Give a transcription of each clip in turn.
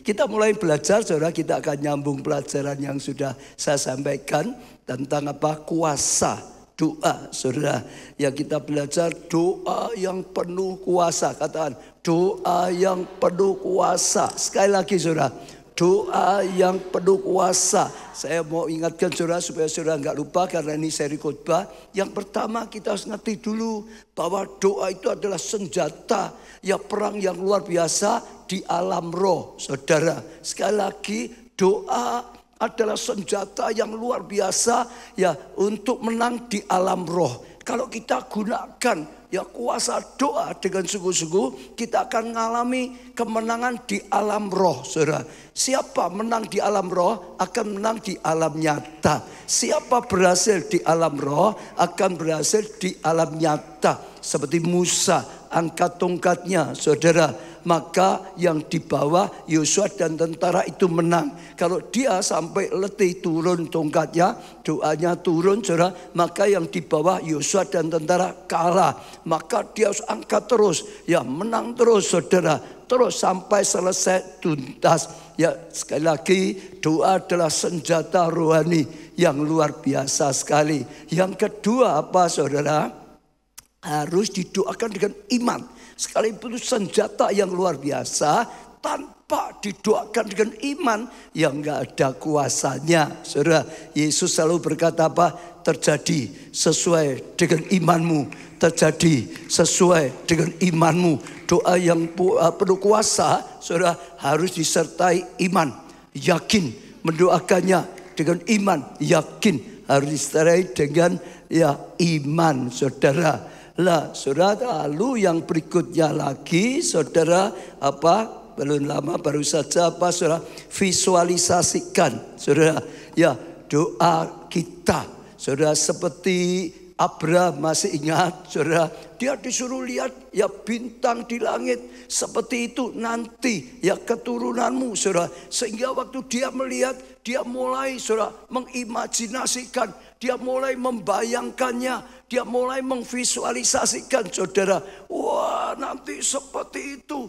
Kita mulai belajar, saudara, kita akan nyambung pelajaran yang sudah saya sampaikan tentang apa? Kuasa doa, saudara. Ya, kita belajar doa yang penuh kuasa. Katakan, doa yang penuh kuasa. Sekali lagi, saudara, doa yang penuh kuasa. Saya mau ingatkan saudara supaya saudara nggak lupa karena ini seri khotbah. Yang pertama kita harus ngerti dulu bahwa doa itu adalah senjata ya perang yang luar biasa di alam roh, saudara. Sekali lagi, doa adalah senjata yang luar biasa ya untuk menang di alam roh. Kalau kita gunakan ya kuasa doa dengan sungguh-sungguh, kita akan mengalami kemenangan di alam roh, saudara. Siapa menang di alam roh akan menang di alam nyata. Siapa berhasil di alam roh akan berhasil di alam nyata. Seperti Musa angkat tongkatnya, saudara. Maka yang di bawah Yosua dan tentara itu menang. Kalau dia sampai letih turun tongkatnya, doanya turun, saudara, maka yang di bawah Yosua dan tentara kalah. Maka dia harus angkat terus, ya menang terus, saudara, terus sampai selesai tuntas. Ya, sekali lagi, doa adalah senjata rohani yang luar biasa sekali. Yang kedua apa, saudara? Harus didoakan dengan iman. Sekalipun senjata yang luar biasa, tanpa didoakan dengan iman yang nggak ada kuasanya, saudara. Yesus selalu berkata apa? Terjadi sesuai dengan imanmu. Terjadi sesuai dengan imanmu. Doa yang penuh kuasa, saudara, harus disertai iman. Yakin mendoakannya dengan iman. Yakin harus disertai dengan ya iman, saudara. Lah, saudara, lalu yang berikutnya lagi, saudara, apa? Belum lama baru saja apa, saudara? Visualisasikan, saudara, ya doa kita, saudara, seperti Abraham, masih ingat, saudara? Dia disuruh lihat ya bintang di langit. Seperti itu nanti ya keturunanmu, saudara. Sehingga waktu dia melihat, dia mulai, saudara, mengimajinasikan. Dia mulai membayangkannya. Dia mulai memvisualisasikan, saudara. Wah, nanti seperti itu.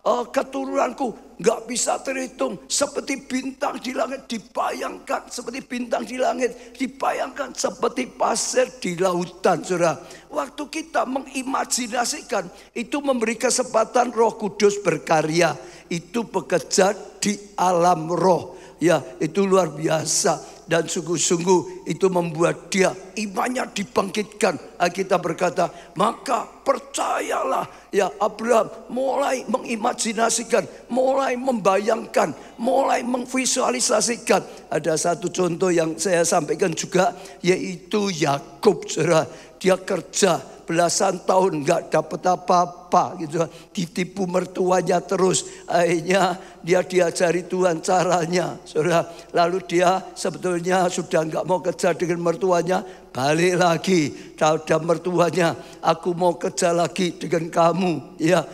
Keturunanku gak bisa terhitung. Seperti bintang di langit dibayangkan. Seperti bintang di langit dibayangkan. Seperti pasir di lautan, saudara. Waktu kita mengimajinasikan, itu memberi kesempatan Roh Kudus berkarya. Itu bekerja di alam roh. Ya, itu luar biasa. Dan sungguh-sungguh itu membuat dia imannya dibangkitkan. Kita berkata, maka percayalah ya Abraham mulai mengimajinasikan, mulai membayangkan, mulai memvisualisasikan. Ada satu contoh yang saya sampaikan juga, yaitu Yakub, saudara. Dia kerja belasan tahun nggak dapat apa-apa gitu, ditipu mertuanya terus. Akhirnya dia diajari Tuhan caranya, saudara. Lalu dia sebetulnya sudah nggak mau kerja dengan mertuanya, balik lagi terhadap mertuanya, aku mau kerja lagi dengan kamu, ya.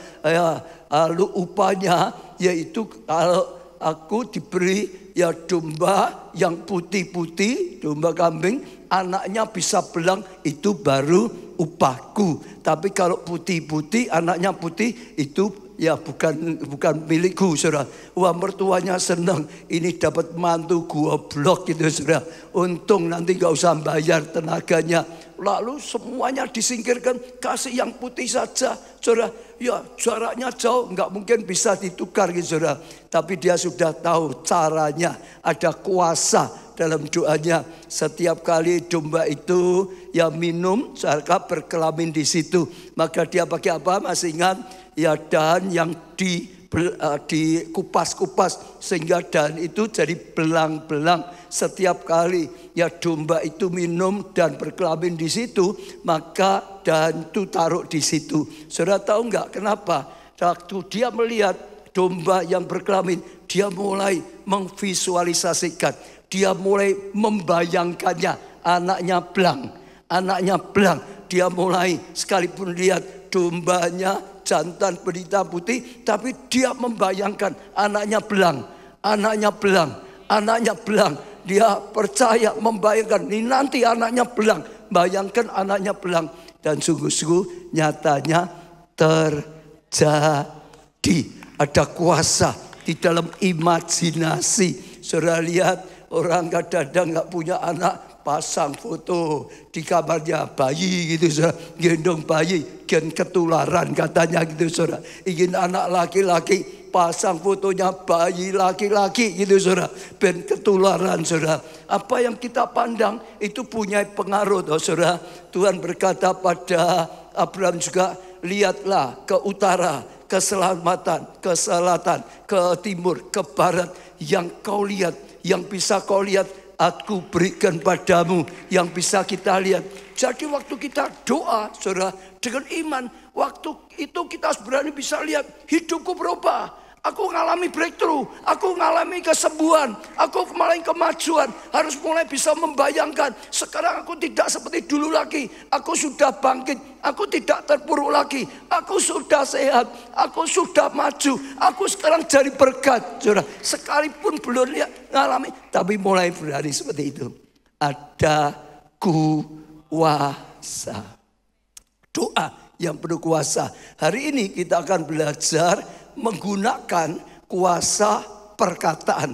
Lalu upahnya yaitu kalau aku diberi ya domba yang putih-putih, domba kambing, anaknya bisa belang, itu baru upahku. Tapi kalau putih-putih, anaknya putih, itu ya bukan milikku, saudara. Wah, mertuanya senang, ini dapat mantu goblok gitu, saudara. Untung nanti gak usah bayar tenaganya. Lalu semuanya disingkirkan, kasih yang putih saja, saudara. Ya jaraknya jauh, nggak mungkin bisa ditukar gitu, saudara. Tapi dia sudah tahu caranya, ada kuasa dalam doanya. Setiap kali domba itu ya minum, saat berkelamin di situ, maka dia pakai apa? Masih ingat? Ya dahan yang dikupas-kupas sehingga dahan itu jadi belang-belang. Setiap kali ya domba itu minum dan berkelamin di situ, maka dahan itu taruh di situ. Saudara tahu nggak kenapa? Waktu dia melihat domba yang berkelamin, dia mulai memvisualisasikan, dia mulai membayangkannya, anaknya belang, anaknya belang. Dia mulai sekalipun lihat dombanya jantan berita putih, tapi dia membayangkan anaknya belang, anaknya belang, anaknya belang. Dia percaya, membayangkan ini nanti anaknya belang, bayangkan anaknya belang. Dan sungguh-sungguh nyatanya terjadi. Ada kuasa di dalam imajinasi. Saudara lihat orang kadang-kadang nggak punya anak, pasang foto di kamarnya bayi gitu, saudara, gendong bayi, gen ketularan katanya gitu, saudara. Ingin anak laki-laki, pasang fotonya bayi laki-laki gitu, saudara, ben ketularan, saudara. Apa yang kita pandang itu punya pengaruh, saudara. Tuhan berkata pada Abraham juga, lihatlah ke utara, ke selatan, ke timur, ke barat. Yang kau lihat, yang bisa kau lihat, aku berikan padamu. Yang bisa kita lihat. Jadi waktu kita doa, saudara, dengan iman, waktu itu kita sebenarnya bisa lihat hidupku berubah. Aku ngalami breakthrough, aku ngalami kesembuhan, aku mengalami kemajuan. Harus mulai bisa membayangkan, sekarang aku tidak seperti dulu lagi. Aku sudah bangkit, aku tidak terpuruk lagi. Aku sudah sehat, aku sudah maju. Aku sekarang jadi berkat, saudara. Sekalipun belum lihat, ngalami, tapi mulai berani seperti itu. Ada kuasa. Doa yang penuh kuasa. Hari ini kita akan belajar menggunakan kuasa perkataan.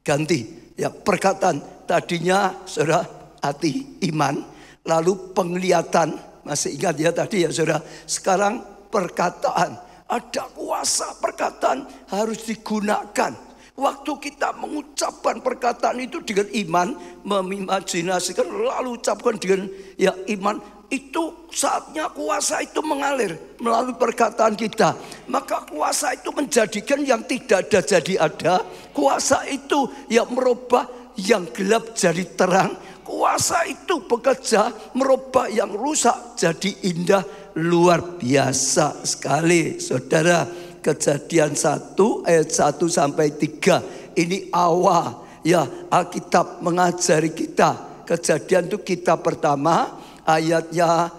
Ganti ya, perkataan tadinya saudara hati iman, lalu penglihatan, masih ingat ya tadi ya saudara. Sekarang perkataan, ada kuasa perkataan harus digunakan. Waktu kita mengucapkan perkataan itu dengan iman, memimajinasikan lalu ucapkan dengan ya iman, itu saatnya kuasa itu mengalir melalui perkataan kita. Maka kuasa itu menjadikan yang tidak ada jadi ada. Kuasa itu yang merubah yang gelap jadi terang. Kuasa itu bekerja merubah yang rusak jadi indah. Luar biasa sekali, saudara. Kejadian 1 ayat 1 sampai 3. Ini awal ya Alkitab mengajari kita. Kejadian itu kitab pertama, ayatnya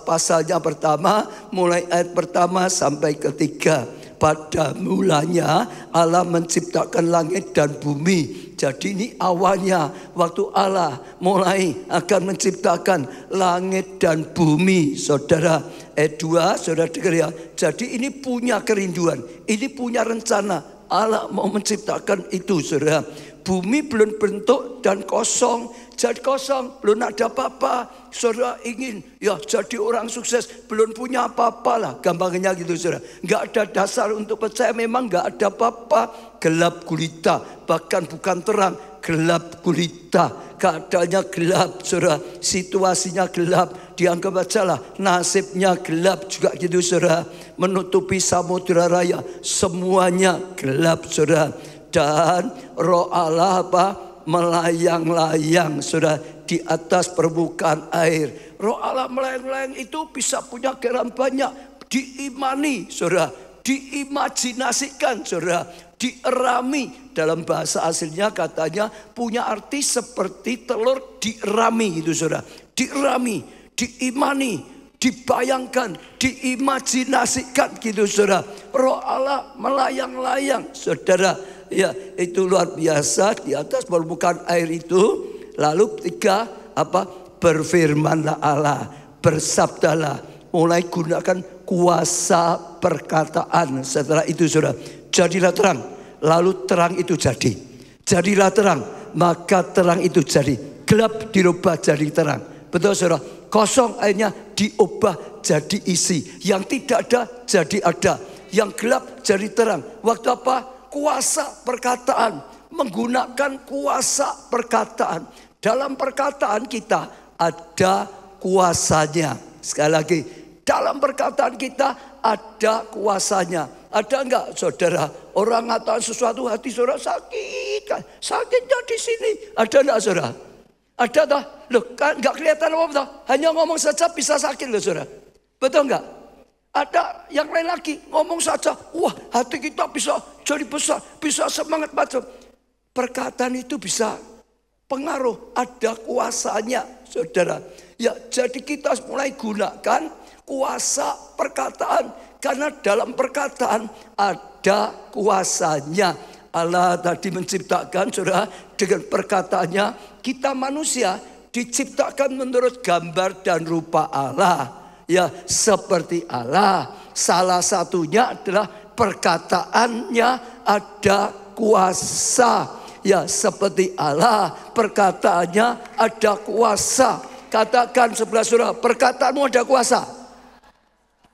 pasalnya pertama, mulai ayat pertama sampai ketiga. Pada mulanya Allah menciptakan langit dan bumi. Jadi ini awalnya waktu Allah mulai akan menciptakan langit dan bumi, saudara. Ayat 2, saudara dengar ya. Jadi ini punya kerinduan, ini punya rencana. Allah mau menciptakan itu, saudara. Bumi belum bentuk dan kosong. Jadi kosong, belum ada apa-apa. Saudara ingin ya jadi orang sukses, belum punya apa-apa lah. Gampangnya gitu, saudara. Nggak ada dasar untuk percaya, memang nggak ada apa-apa. Gelap gulita, bahkan bukan terang, gelap gulita. Keadaannya gelap, saudara. Situasinya gelap. Dianggap aja lah, nasibnya gelap juga gitu, saudara. Menutupi samudera raya, semuanya gelap, saudara. Dan roh Allah apa? Melayang-layang, saudara, di atas permukaan air. Roh Allah melayang-layang itu bisa punya keran banyak. Diimani, saudara. Diimajinasikan, saudara. Dierami. Dalam bahasa aslinya katanya punya arti seperti telur dierami gitu, saudara. Dierami, diimani, dibayangkan, diimajinasikan gitu, saudara. Roh Allah melayang-layang, saudara. Ya, itu luar biasa di atas permukaan air itu. Lalu 3, apa? Berfirmanlah Allah, bersabdalah. Mulai gunakan kuasa perkataan. Setelah itu, saudara, jadilah terang. Lalu terang itu jadi. Jadilah terang, maka terang itu jadi. Gelap dirubah jadi terang. Betul, saudara? Kosong akhirnya diubah jadi isi. Yang tidak ada jadi ada. Yang gelap jadi terang. Waktu apa? Kuasa perkataan, menggunakan kuasa perkataan. Dalam perkataan kita ada kuasanya. Sekali lagi, dalam perkataan kita ada kuasanya. Ada enggak, saudara, orang ngatakan sesuatu hati saudara sakit kan? Sakitnya di sini. Ada enggak, saudara? Ada tak? Loh, kan enggak kelihatan apa tak? Hanya ngomong saja bisa sakit loh, saudara. Betul enggak? Ada yang lain lagi ngomong saja, wah hati kita bisa jadi besar, bisa semangat macam. Perkataan itu bisa pengaruh, ada kuasanya, saudara. Ya, jadi kita mulai gunakan kuasa perkataan, karena dalam perkataan ada kuasanya. Allah tadi menciptakan, saudara, dengan perkataannya kita manusia diciptakan menurut gambar dan rupa Allah. Ya, seperti Allah. Salah satunya adalah perkataannya ada kuasa. Ya, seperti Allah, perkataannya ada kuasa. Katakan sebelah saudara, perkataanmu ada kuasa.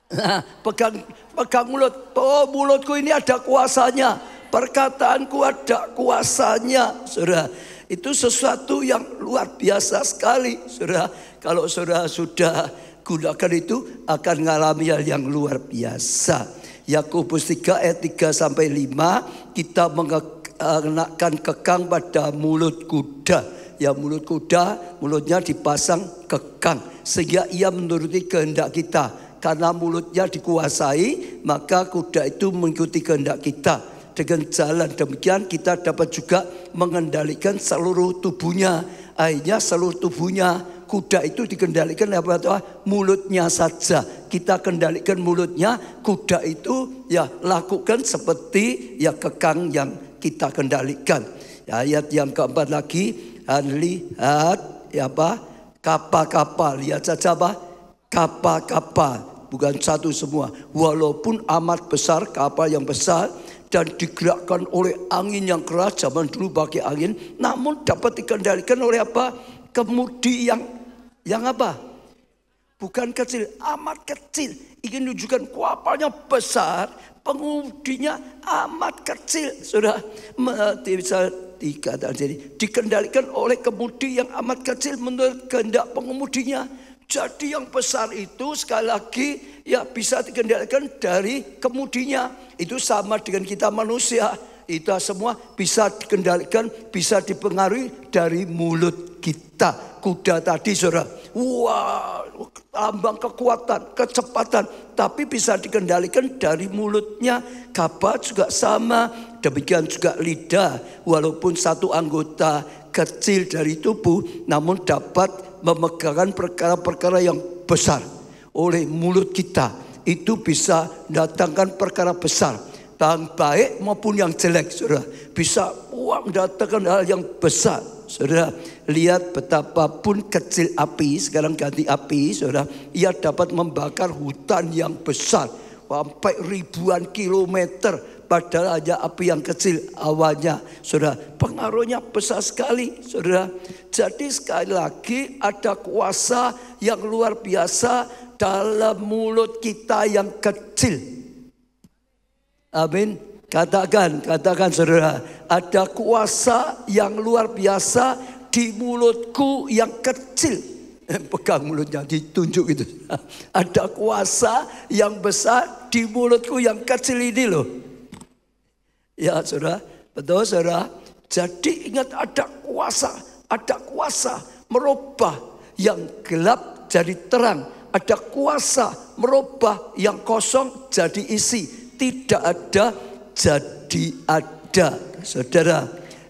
Nah, pegang mulut. Oh, mulutku ini ada kuasanya. Perkataanku ada kuasanya. Saudara, itu sesuatu yang luar biasa sekali. Saudara, kalau saudara sudah gunakan itu akan mengalami hal yang luar biasa. Yakobus 3 ayat 3 sampai 5, kita mengenakan kekang pada mulut kuda. Ya, mulut kuda, mulutnya dipasang kekang sehingga ia menuruti kehendak kita. Karena mulutnya dikuasai, maka kuda itu mengikuti kehendak kita. Dengan jalan demikian kita dapat juga mengendalikan seluruh tubuhnya. Akhirnya seluruh tubuhnya, kuda itu dikendalikan oleh mulutnya saja. Kita kendalikan mulutnya, kuda itu ya lakukan seperti ya kekang yang kita kendalikan. Ya, ayat yang keempat lagi, lihat ya apa? Kapal-kapal, lihat saja apa? Kapal-kapal, bukan satu semua. Walaupun amat besar, kapal yang besar dan digerakkan oleh angin yang keras, zaman dulu pakai angin, namun dapat dikendalikan oleh apa? Kemudi yang apa? Bukan kecil, amat kecil. Ingin menunjukkan kapalnya besar, pengemudinya amat kecil. Sudah bisa dikatakan jadi dikendalikan oleh kemudi yang amat kecil menurut kehendak pengemudinya. Jadi yang besar itu sekali lagi ya bisa dikendalikan dari kemudinya. Itu sama dengan kita manusia. Itu semua bisa dikendalikan, bisa dipengaruhi dari mulut kita. Kuda tadi saudara, wah, lambang kekuatan, kecepatan. Tapi bisa dikendalikan dari mulutnya. Kapal juga sama. Demikian juga lidah. Walaupun satu anggota kecil dari tubuh, namun dapat memegangkan perkara-perkara yang besar. Oleh mulut kita itu bisa mendatangkan perkara besar, yang baik maupun yang jelek, saudara. Bisa mendatangkan hal yang besar, saudara. Lihat betapapun kecil api, sekarang ganti api, saudara. Ia dapat membakar hutan yang besar sampai ribuan kilometer. Padahal hanya api yang kecil awalnya, saudara. Pengaruhnya besar sekali, saudara. Jadi sekali lagi ada kuasa yang luar biasa dalam mulut kita yang kecil. Amin. Katakan saudara. Ada kuasa yang luar biasa di mulutku yang kecil. Pegang mulutnya, ditunjuk gitu. Ada kuasa yang besar di mulutku yang kecil ini loh. Ya saudara, betul saudara. Jadi ingat ada kuasa merubah yang gelap jadi terang. Ada kuasa merubah yang kosong jadi isi. Tidak ada jadi ada, saudara.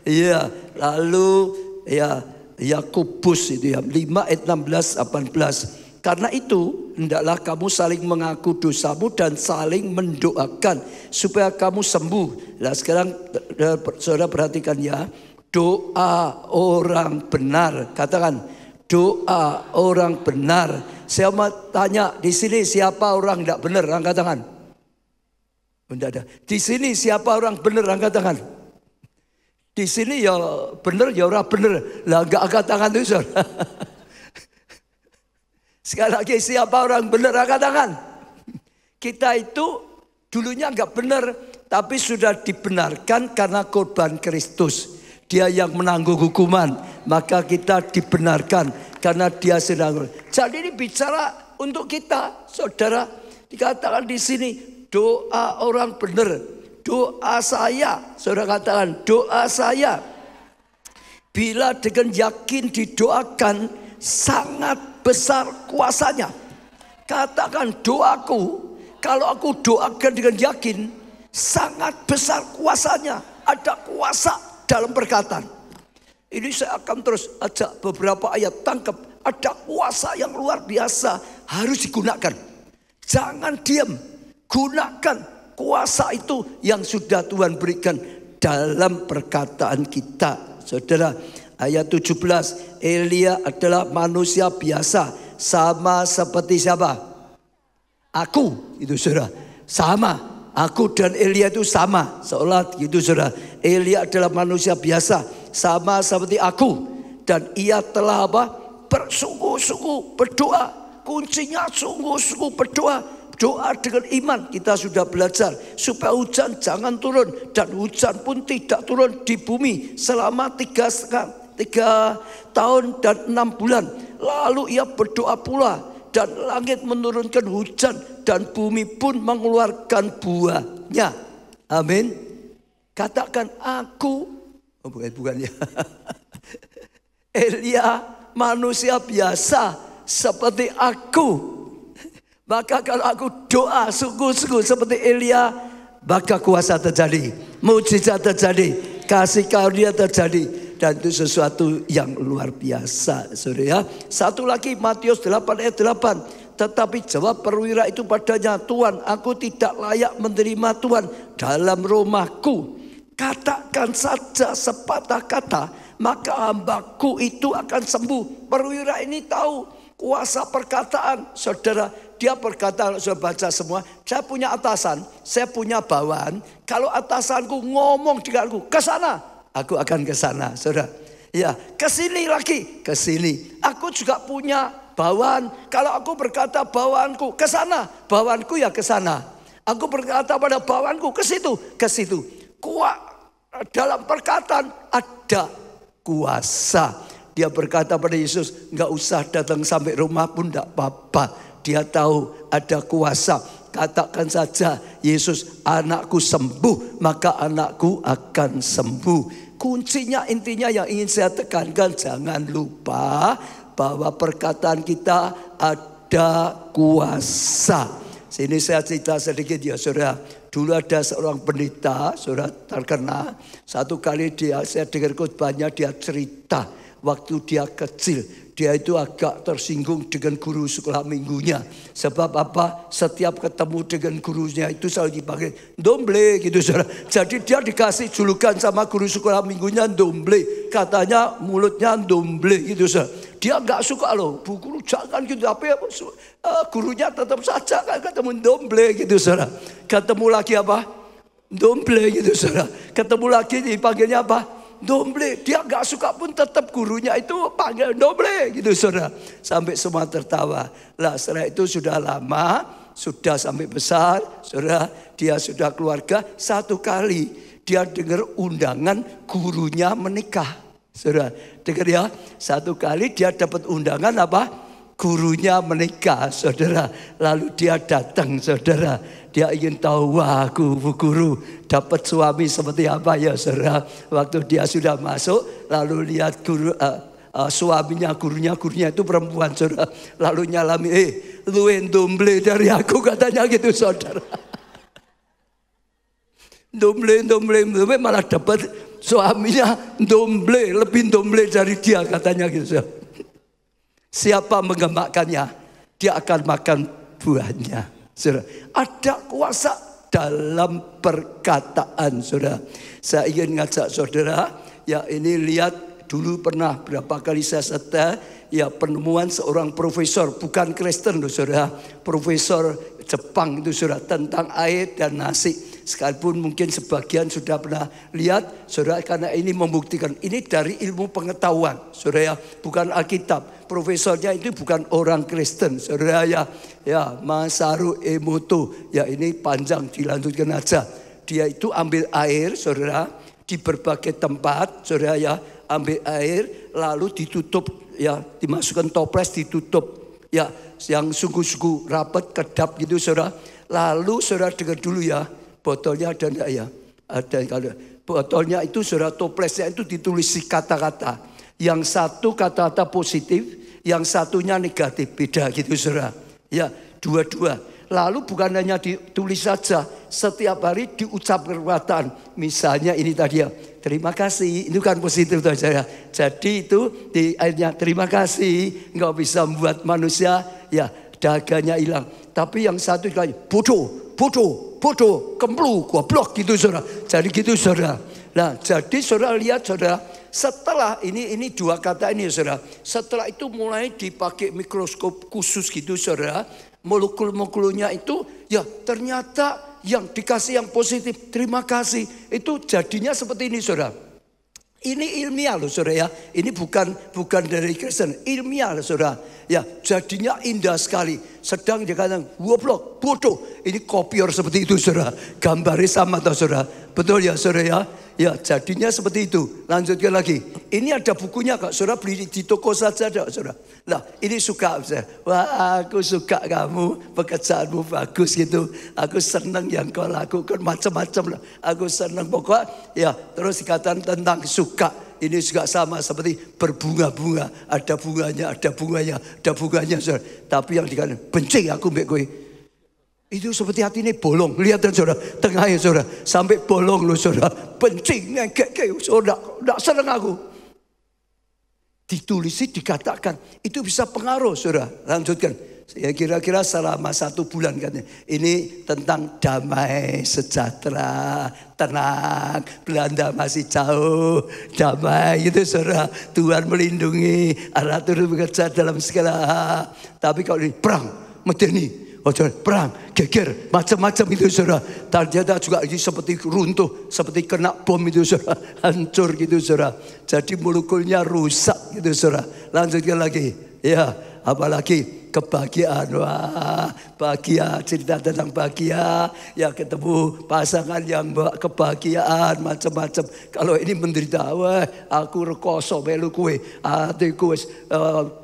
Ya, lalu ya Yakobus itu ya 5 ayat 16-18. Karena itu hendaklah kamu saling mengaku dosamu dan saling mendoakan supaya kamu sembuh. Nah sekarang saudara perhatikan ya, doa orang benar. Katakan doa orang benar. Saya mau tanya di sini siapa orang tidak benar? Angkat tangan. Tidak ada. Di sini siapa orang benar? Angkat tangan. Di sini ya benar ya orang benar. Lah enggak angkat tangan itu saudara. Sekali lagi siapa orang benar angkat tangan. Kita itu dulunya enggak benar, tapi sudah dibenarkan karena korban Kristus. Dia yang menanggung hukuman, maka kita dibenarkan karena dia sedang. Jadi ini bicara untuk kita, saudara. Dikatakan di sini doa orang benar, doa saya. Saudara katakan doa saya. Bila dengan yakin didoakan, sangat besar kuasanya. Katakan doaku, kalau aku doakan dengan yakin, sangat besar kuasanya. Ada kuasa dalam perkataan. Ini saya akan terus ajak beberapa ayat tangkap. Ada kuasa yang luar biasa harus digunakan. Jangan diam, gunakan kuasa itu yang sudah Tuhan berikan dalam perkataan kita. Saudara, ayat 17, Elia adalah manusia biasa, sama seperti siapa? Aku, itu saudara. Sama, Aku dan Elia itu sama. Seolah gitu saudara. Elia adalah manusia biasa. Sama seperti aku. Dan ia telah apa? Bersungguh-sungguh berdoa. Kuncinya sungguh-sungguh berdoa. Doa dengan iman. Kita sudah belajar. Supaya hujan jangan turun. Dan hujan pun tidak turun di bumi. Selama 3 tahun dan 6 bulan. Lalu ia berdoa pula. Dan langit menurunkan hujan. Dan bumi pun mengeluarkan buahnya. Amin. Katakan aku. Oh bukan ya. Elia manusia biasa seperti aku. Maka kalau aku doa sungguh-sungguh seperti Elia, maka kuasa terjadi, mujizat terjadi, kasih karunia terjadi, dan itu sesuatu yang luar biasa, saudara ya. Satu lagi Matius 8 ayat 8. Tetapi jawab perwira itu padanya, Tuhan, aku tidak layak menerima Tuhan dalam rumahku. Katakan saja sepatah kata, maka hambaku itu akan sembuh. Perwira ini tahu kuasa perkataan, saudara. Dia berkata, saya baca semua, saya punya atasan, saya punya bawahan. Kalau atasanku ngomong denganku, ke sana, aku akan ke sana, saudara. Ya, ke sini lagi, ke sini. Aku juga punya bawahan. Kalau aku berkata bawahanku ke sana, bawahanku ya ke sana. Aku berkata pada bawahanku ke situ, ke situ. Dalam perkataan ada kuasa. Dia berkata pada Yesus, nggak usah datang sampai rumah pun enggak apa-apa. Dia tahu ada kuasa. Katakan saja, Yesus, anakku sembuh, maka anakku akan sembuh. Kuncinya, intinya yang ingin saya tekankan, jangan lupa bahwa perkataan kita ada kuasa. Sini saya cerita sedikit ya saudara. Dulu ada seorang pendeta, saudara terkenal. Satu kali saya dengar khotbahnya, dia cerita waktu dia kecil. Dia itu agak tersinggung dengan guru sekolah minggunya. Sebab apa? Setiap ketemu dengan gurunya itu selalu dipanggil Domble gitu saudara. Jadi dia dikasih julukan sama guru sekolah minggunya Domble. Katanya mulutnya Domble gitu saudara. Dia nggak suka loh, Bu Guru jangan gitu. Apa ya? Gurunya tetap saja kan ketemu Domble gitu saudara. Ketemu lagi apa? Domble gitu saudara. Ketemu lagi dipanggilnya apa? Domble, dia gak suka pun tetap gurunya itu panggil Domble gitu saudara. Sampai semua tertawa. Lah setelah itu sudah lama, sudah sampai besar, saudara, dia sudah keluarga. Satu kali dia dengar undangan gurunya menikah. Saudara, dengar ya, satu kali dia dapat undangan apa? Gurunya menikah, saudara. Lalu dia datang, saudara. Dia ingin tahu, wah Bu Guru dapat suami seperti apa ya saudara. Waktu dia sudah masuk, lalu lihat guru, suaminya, gurunya itu perempuan saudara. Lalu nyalami, lu Domble dari aku katanya gitu saudara. Domble malah dapat suaminya Domble, lebih Domble dari dia katanya gitu saudara. Siapa menggembakkannya, dia akan makan buahnya. Saudara, ada kuasa dalam perkataan saudara. Saya ingin ngajak saudara, ya ini lihat dulu pernah berapa kali saya serta ya penemuan seorang profesor, bukan Kristen loh saudara, profesor Jepang itu saudara, tentang air dan nasi. Sekalipun mungkin sebagian sudah pernah lihat saudara, karena ini membuktikan ini dari ilmu pengetahuan saudara ya, bukan Alkitab. Profesornya itu bukan orang Kristen saudara ya, ya Masaru Emoto, ya ini panjang dilanjutkan aja. Dia itu ambil air saudara di berbagai tempat saudara ya, ambil air lalu ditutup ya, dimasukkan toples ditutup ya, yang sungguh-sungguh rapat kedap gitu saudara. Lalu saudara dengar dulu ya, botolnya ada enggak ya? Ada. Kalau botolnya itu saudara, toplesnya itu ditulis kata-kata. Yang satu kata-kata positif, yang satunya negatif, beda gitu saudara. Ya, dua-dua. Lalu bukan hanya ditulis saja, setiap hari diucap perkataan. Misalnya ini tadi ya, terima kasih, itu kan positif tuh saudara. Jadi itu di akhirnya terima kasih, nggak bisa membuat manusia ya dagangnya hilang. Tapi yang satu lagi bodoh, kemplu, goblok gitu saudara. Jadi gitu saudara. Nah, jadi saudara lihat saudara, setelah ini dua kata ini saudara, setelah itu mulai dipakai mikroskop khusus gitu saudara, molekul-molekulnya itu ya ternyata yang dikasih yang positif, terima kasih. Itu jadinya seperti ini saudara. Ini ilmiah loh saudara ya. Ini bukan dari Kristen, ilmiah loh saudara. Ya, jadinya indah sekali. Sedang dikatakan goblok, bodoh. Ini kopior seperti itu saudara. Gambarnya sama toh saudara. Betul ya saudara ya. Ya, jadinya seperti itu. Lanjutkan lagi. Ini ada bukunya kak. Saudara beli di toko saja ada saudara. Nah, ini suka saya. Wah, aku suka kamu, pekerjaanmu bagus gitu. Aku senang yang kau lakukan macam-macam lah. Aku senang pokoknya. Ya, terus dikatakan tentang suka. Ini juga sama seperti berbunga-bunga. Ada bunganya, ada bunganya, ada bunganya saudara. Tapi yang dikatakan benci aku mbak kowe. Itu seperti hati ini bolong. Lihat dan saudara, tengahnya saudara. Sampai bolong loh saudara. Benci, ngekek, saudara. Tidak senang aku. Ditulis, dikatakan. Itu bisa pengaruh saudara. Lanjutkan. Ya kira-kira selama 1 bulan katanya. Ini tentang damai, sejahtera, tenang. Belanda masih jauh. Damai gitu saudara. Tuhan melindungi. Allah turut bekerja dalam segala hal. Tapi kalau ini perang, medeni. Perang, geger, macam-macam itu saudara. Ternyata juga ini seperti runtuh, seperti kena bom itu saudara. Hancur gitu saudara. Jadi molekulnya rusak gitu saudara. Lanjutkan lagi. Ya, apalagi kebahagiaan. Wah, bahagia, cerita tentang bahagia. Ya ketemu pasangan yang kebahagiaan macam-macam. Kalau ini menderita, wah aku rekoso melu kue. Hatiku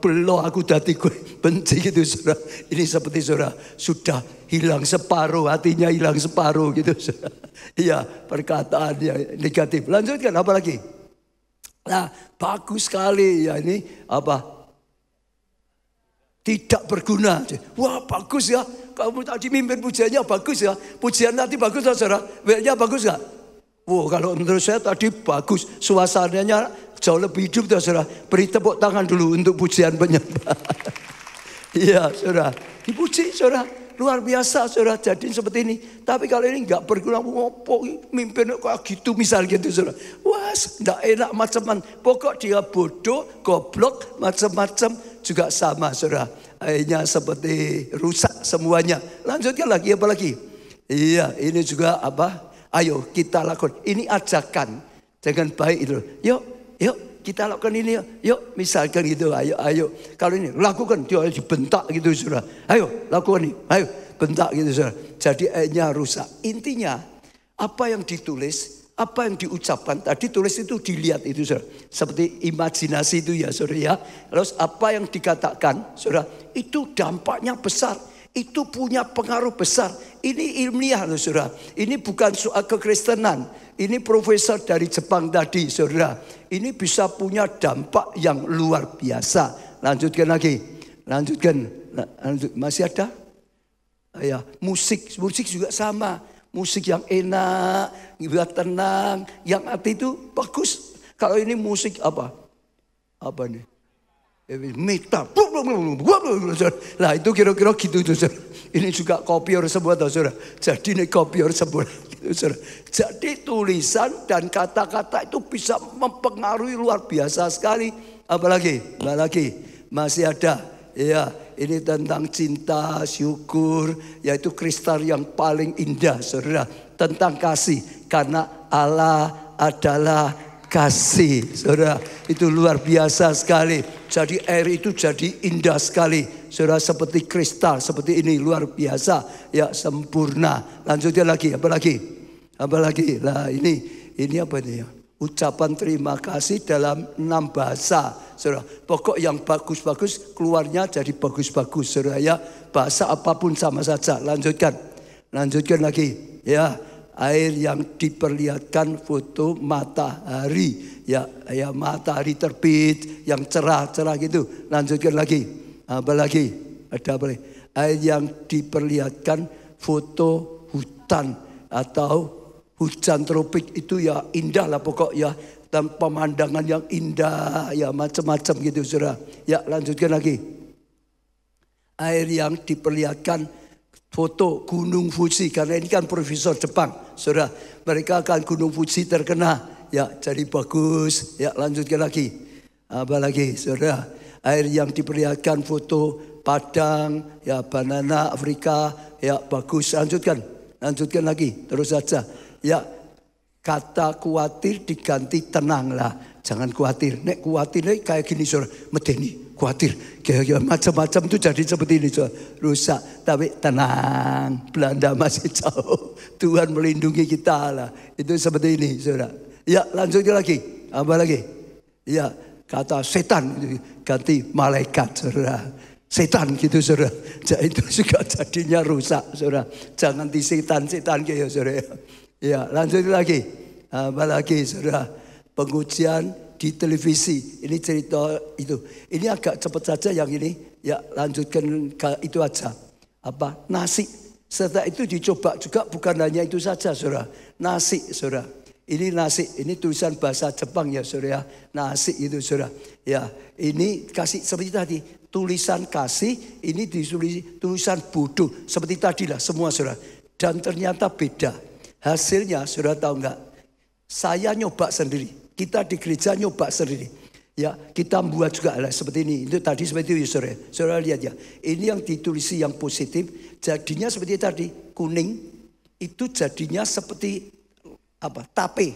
belo aku dati kue. Benci gitu saudara. Ini seperti saudara sudah hilang separuh, hatinya hilang separuh gitu saudara. Iya, perkataan yang negatif. Lanjutkan apa lagi? Nah, bagus sekali ya ini apa? Tidak berguna. Wah bagus ya. Kamu tadi mimpin pujiannya bagus ya. Pujian tadi bagus ya saudara. Webnya bagus gak? Wah kalau menurut saya tadi bagus. Suasananya jauh lebih hidup ya saudara. Beri tepuk tangan dulu untuk pujian penyembah. Iya saudara. Dipuji saudara. Luar biasa saudara. Jadi seperti ini. Tapi kalau ini gak berguna. Mimpin kok gitu misal gitu saudara. Wah gak enak macam-macam. Pokok dia bodoh, goblok, macam-macam. Juga sama saudara. Akhirnya seperti rusak semuanya. Lanjutkan lagi apa lagi? Iya ini juga apa? Ayo kita lakukan. Ini ajakan. Dengan baik itu. Yuk kita lakukan ini. Yuk misalkan gitu. Ayo. Kalau ini lakukan. Dia dibentak gitu saudara. Ayo lakukan ini. Ayo bentak gitu saudara. Jadi akhirnya rusak. Intinya apa yang ditulis. Apa yang diucapkan tadi tulis itu dilihat itu saudara. Seperti imajinasi itu ya saudara ya. Terus apa yang dikatakan saudara. Itu dampaknya besar. Itu punya pengaruh besar. Ini ilmiah loh saudara. Ini bukan soal kekristenan. Ini profesor dari Jepang tadi saudara. Ini bisa punya dampak yang luar biasa. Lanjutkan lagi. Lanjutkan. Masih ada? Ya, musik juga sama. Musik yang enak, buat tenang, yang hati itu bagus. Kalau ini musik apa? Apa nih? Metal. Nah itu kira-kira gitu tuh saudara. Ini juga kopior semua tuh saudara. Jadi ini kopior semua gitu saudara. Jadi tulisan dan kata-kata itu bisa mempengaruhi luar biasa sekali. Apalagi masih ada. Ya, ini tentang cinta, syukur, yaitu kristal yang paling indah, saudara. Tentang kasih, karena Allah adalah kasih, saudara. Itu luar biasa sekali. Jadi air itu jadi indah sekali, saudara. Seperti kristal, seperti ini luar biasa, ya sempurna. Lanjutnya lagi, apa lagi? Lah ini apa ini ya? Ucapan terima kasih dalam 6 bahasa, saudara. Pokok yang bagus-bagus keluarnya jadi bagus-bagus, saudara ya. Bahasa apapun sama saja. Lanjutkan lagi. Ya, air yang diperlihatkan foto matahari, ya matahari terbit yang cerah-cerah gitu. Lanjutkan lagi. Apa lagi? Ada apa lagi? Air yang diperlihatkan foto hutan atau hujan tropik itu ya indah lah pokok ya. Dan pemandangan yang indah ya macam-macam gitu saudara. Ya lanjutkan lagi. Air yang diperlihatkan foto Gunung Fuji. Karena ini kan profesor Jepang saudara. Mereka akan Gunung Fuji terkena. Ya jadi bagus. Ya lanjutkan lagi. Apa lagi saudara. Air yang diperlihatkan foto Padang. Ya banana Afrika. Ya bagus lanjutkan. Lanjutkan lagi, terus saja. Ya, kata khawatir diganti tenanglah. Jangan khawatir. Nek khawatir kayak gini saudara, medeni, khawatir. Kayak macam-macam itu jadi seperti ini saudara. Rusak, tapi tenang. Belanda masih jauh. Tuhan melindungi kita lah. Itu seperti ini saudara. Ya, lanjutkan lagi. Apa lagi? Ya, kata setan ganti malaikat saudara. Setan gitu saudara. Itu juga jadinya rusak saudara. Jangan di setan-setan kayak saudara. Ya, lanjut lagi. Apa lagi saudara? Pengujian di televisi. Ini cerita itu. Ini agak cepat saja yang ini. Ya, lanjutkan itu aja. Apa? Nasi. Setelah itu dicoba juga bukan hanya itu saja saudara. Nasi saudara. Ini nasi, ini tulisan bahasa Jepang ya saudara. Nasi itu saudara. Ya, ini kasih seperti tadi. Tulisan kasih, ini ditulis tulisan bodoh. Seperti tadi lah semua saudara. Dan ternyata beda. Hasilnya saudara tahu enggak? Saya nyoba sendiri. Kita di gereja nyoba sendiri. Ya, kita membuat juga lah seperti ini. Itu tadi seperti itu saudara. Saudara lihat ya. Ini yang ditulisi yang positif. Jadinya seperti tadi. Kuning. Itu jadinya seperti apa? Tape.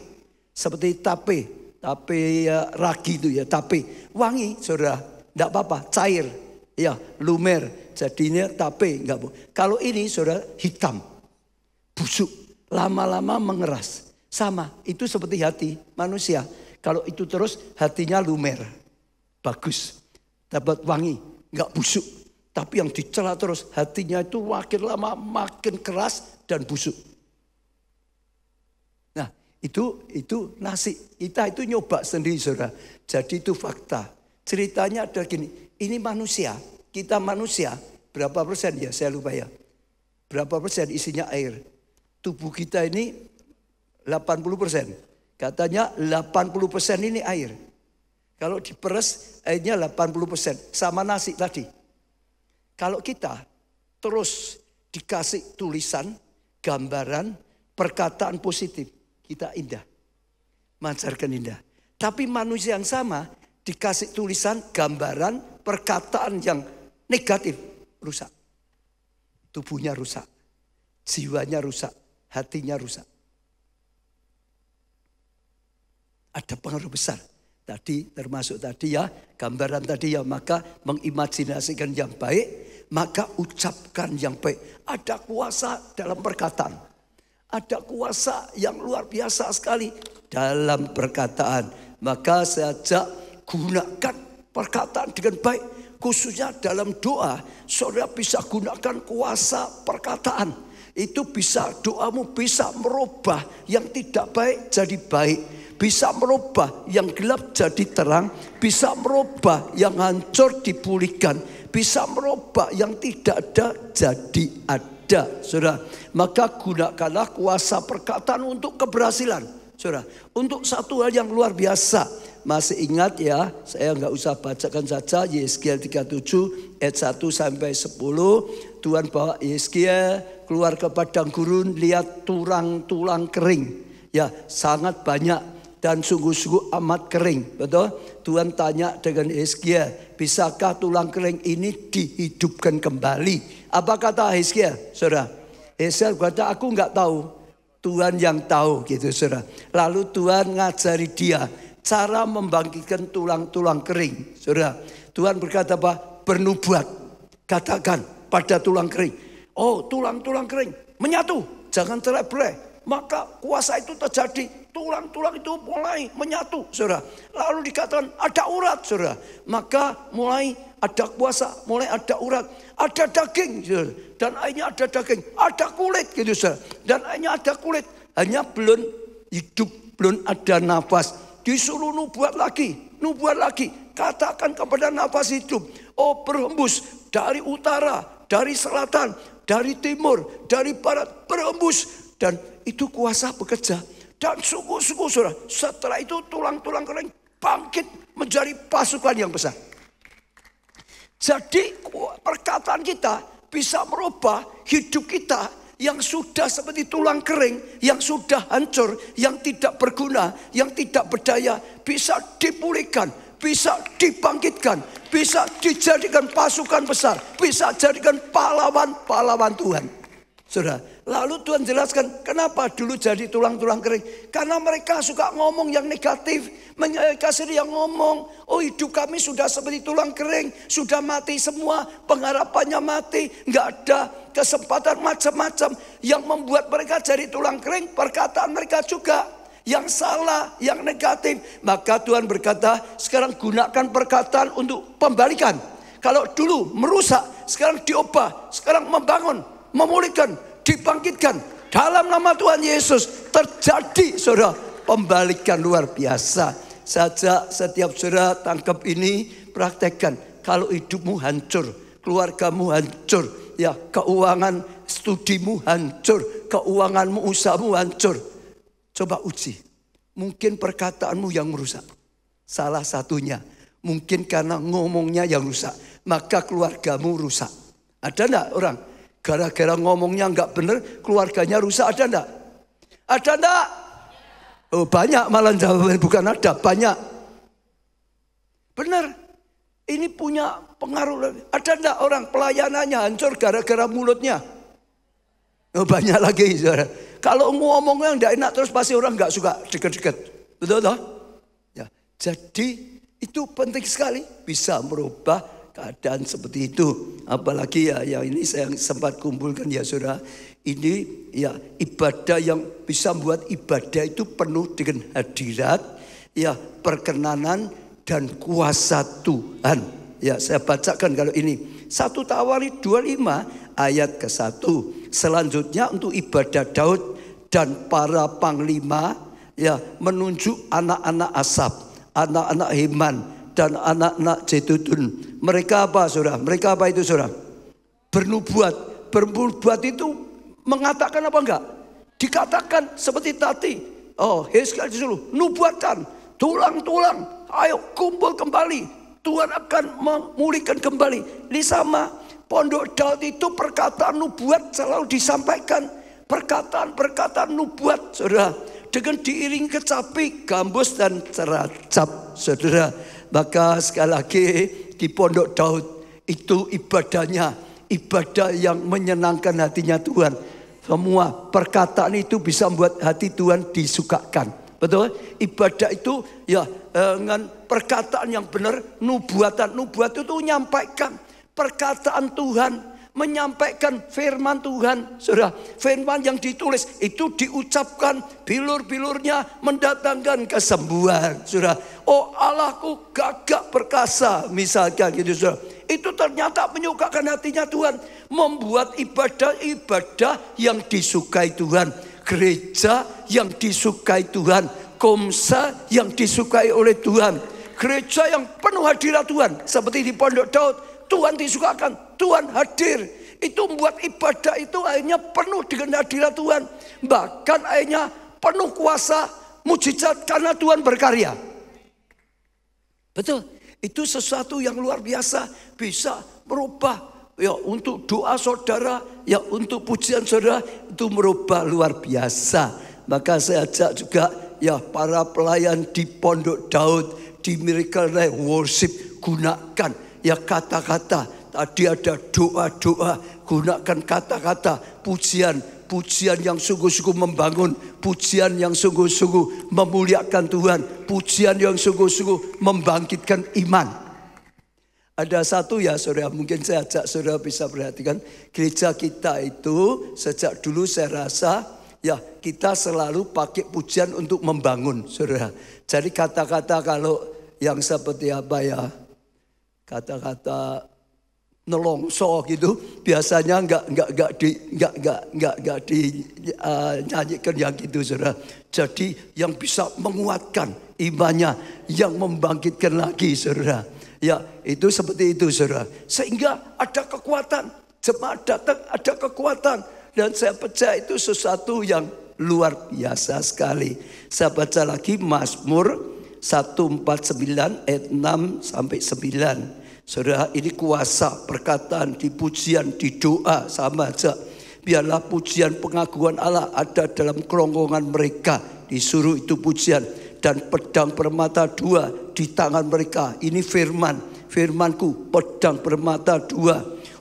Seperti tape. Tape ya, ragi itu ya. Tape. Wangi saudara. Tidak apa-apa. Cair. Ya, lumer. Jadinya tape. Enggak bu. Kalau ini saudara hitam. Busuk. Lama-lama mengeras. Sama, itu seperti hati manusia. Kalau itu terus hatinya lumer. Bagus, dapat wangi, nggak busuk. Tapi yang dicela terus hatinya itu makin lama makin keras dan busuk. Nah, itu nasi. Kita itu nyoba sendiri saudara. Jadi itu fakta. Ceritanya ada gini, ini manusia. Kita manusia, berapa persen ya saya lupa ya. Berapa persen isinya air. Tubuh kita ini 80%. Katanya 80% ini air. Kalau diperes airnya 80%. Sama nasi tadi. Kalau kita terus dikasih tulisan, gambaran, perkataan positif. Kita indah. Mancarkan indah. Tapi manusia yang sama dikasih tulisan, gambaran, perkataan yang negatif. Rusak. Tubuhnya rusak. Jiwanya rusak. Hatinya rusak. Ada pengaruh besar. Tadi termasuk tadi ya, gambaran tadi ya, maka mengimajinasikan yang baik, maka ucapkan yang baik. Ada kuasa dalam perkataan. Ada kuasa yang luar biasa sekali dalam perkataan. Maka saya ajak gunakan perkataan dengan baik. Khususnya dalam doa, saudara bisa gunakan kuasa perkataan. Itu bisa, doamu bisa merubah yang tidak baik jadi baik. Bisa merubah yang gelap jadi terang. Bisa merubah yang hancur dipulihkan. Bisa merubah yang tidak ada jadi ada. Saudara, maka gunakanlah kuasa perkataan untuk keberhasilan. Saudara, untuk satu hal yang luar biasa. Masih ingat ya, saya nggak usah bacakan saja. Yeskiel 37 ayat 1 sampai 10. Tuhan bawa Yeskiel keluar ke padang gurun, lihat tulang-tulang kering. Ya, sangat banyak. Dan sungguh-sungguh amat kering. Betul? Tuhan tanya dengan Yeskiel, bisakah tulang kering ini dihidupkan kembali? Apa kata Yeskiel? Saudara, Yeskiel berkata, aku enggak tahu. Tuhan yang tahu gitu saudara. Lalu Tuhan ngajari dia cara membangkitkan tulang-tulang kering. Saudara, Tuhan berkata apa? Bernubuat. Katakan pada tulang kering. Oh, tulang-tulang kering menyatu. Jangan cerai-berai. Maka kuasa itu terjadi. Tulang-tulang itu mulai menyatu, saudara. Lalu dikatakan ada urat, saudara. Maka mulai ada kuasa, mulai ada urat. Ada daging, saudara. Dan akhirnya ada daging. Ada kulit, gitu, saudara. Dan akhirnya ada kulit. Hanya belum hidup, belum ada nafas. Disuruh nubuat lagi. Katakan kepada nafas hidup. Oh, berhembus dari utara, dari selatan, dari timur, dari barat. Berhembus. Dan itu kuasa bekerja. Dan sungguh-sungguh saudara, setelah itu tulang-tulang kering bangkit menjadi pasukan yang besar. Jadi perkataan kita bisa merubah hidup kita yang sudah seperti tulang kering, yang sudah hancur, yang tidak berguna, yang tidak berdaya, bisa dipulihkan, bisa dibangkitkan, bisa dijadikan pasukan besar, bisa jadikan pahlawan-pahlawan Tuhan. Saudara, lalu Tuhan jelaskan kenapa dulu jadi tulang-tulang kering. Karena mereka suka ngomong yang negatif. Mereka sendiri yang ngomong, oh hidup kami sudah seperti tulang kering. Sudah mati semua, pengharapannya mati. Nggak ada kesempatan macam-macam. Yang membuat mereka jadi tulang kering, perkataan mereka juga yang salah, yang negatif. Maka Tuhan berkata, sekarang gunakan perkataan untuk pembalikan. Kalau dulu merusak, sekarang diubah, sekarang membangun, memulihkan, dibangkitkan. Dalam nama Tuhan Yesus terjadi saudara pembalikan luar biasa. Saja setiap saudara tangkap ini, praktekkan. Kalau hidupmu hancur, keluargamu hancur, ya keuangan studimu hancur, keuanganmu, usahamu hancur. Coba uji, mungkin perkataanmu yang merusak. Salah satunya, mungkin karena ngomongnya yang rusak, maka keluargamu rusak. Ada enggak orang gara-gara ngomongnya enggak benar, keluarganya rusak, ada enggak? Ada enggak? Oh banyak, malah jawabannya bukan ada, banyak. Benar, ini punya pengaruh. Ada enggak orang pelayanannya hancur gara-gara mulutnya? Oh banyak lagi saudara. Kalau ngomongnya enggak enak terus pasti orang enggak suka dekat-dekat. Betul toh? Ya, jadi itu penting sekali bisa merubah keadaan seperti itu. Apalagi ya yang ini saya sempat kumpulkan ya saudara. Ini ya ibadah yang bisa membuat ibadah itu penuh dengan hadirat, ya perkenanan dan kuasa Tuhan. Ya saya bacakan kalau ini. 1 Tawarikh 25 ayat ke-1. Selanjutnya untuk ibadah Daud dan para panglima ya menunjuk anak-anak Asaf, anak-anak Heman dan anak-anak Jedutun. Mereka apa saudara? Mereka apa itu saudara? Bernubuat. Bernubuat itu mengatakan apa enggak? Dikatakan seperti tadi. Oh, Hizkia disuruh nubuatkan, tulang-tulang, ayo kumpul kembali. Tuhan akan memulihkan kembali. Ini sama, Pondok Daud itu perkataan nubuat selalu disampaikan. Perkataan-perkataan nubuat, saudara. Dengan diiring kecapi, gambus dan ceracap, saudara. Maka sekali lagi di Pondok Daud itu ibadahnya, ibadah yang menyenangkan hatinya Tuhan. Semua perkataan itu bisa membuat hati Tuhan disukakan. Betul? Ibadah itu ya dengan perkataan yang benar, nubuatan. Nubuat itu menyampaikan perkataan Tuhan, menyampaikan firman Tuhan. Saudara, firman yang ditulis itu diucapkan, bilur-bilurnya mendatangkan kesembuhan. Saudara, oh Allahku gagah perkasa, misalkan gitu saudara. Itu ternyata menyukakan hatinya Tuhan, membuat ibadah-ibadah yang disukai Tuhan. Gereja yang disukai Tuhan, komsa yang disukai oleh Tuhan, gereja yang penuh hadirat Tuhan. Seperti di Pondok Daud, Tuhan disukakan, Tuhan hadir. Itu membuat ibadah itu akhirnya penuh dengan hadirat Tuhan. Bahkan akhirnya penuh kuasa, mujizat karena Tuhan berkarya. Betul, itu sesuatu yang luar biasa, bisa merubah. Ya untuk doa saudara, ya untuk pujian saudara itu merubah luar biasa. Maka saya ajak juga ya para pelayan di Pondok Daud, di Miracle Night Worship, gunakan ya kata-kata. Tadi ada doa-doa, gunakan kata-kata, pujian yang sungguh-sungguh membangun, pujian yang sungguh-sungguh memuliakan Tuhan, pujian yang sungguh-sungguh membangkitkan iman. Ada satu ya saudara, mungkin saya ajak saudara bisa perhatikan. Gereja kita itu sejak dulu saya rasa ya kita selalu pakai pujian untuk membangun saudara. Jadi kata-kata kalau yang seperti apa ya, kata-kata nelongso gitu biasanya enggak dinyanyikan yang gitu saudara. Jadi yang bisa menguatkan imannya, yang membangkitkan lagi saudara. Ya itu seperti itu saudara. Sehingga ada kekuatan. Jemaat datang ada kekuatan. Dan saya percaya itu sesuatu yang luar biasa sekali. Saya baca lagi Mazmur 149 ayat 6 sampai 9. Saudara, ini kuasa perkataan di pujian, di doa sama aja. Biarlah pujian pengagungan Allah ada dalam kerongkongan mereka. Disuruh itu pujian. Dan pedang bermata dua di tangan mereka. Ini firman, firmanku pedang bermata dua.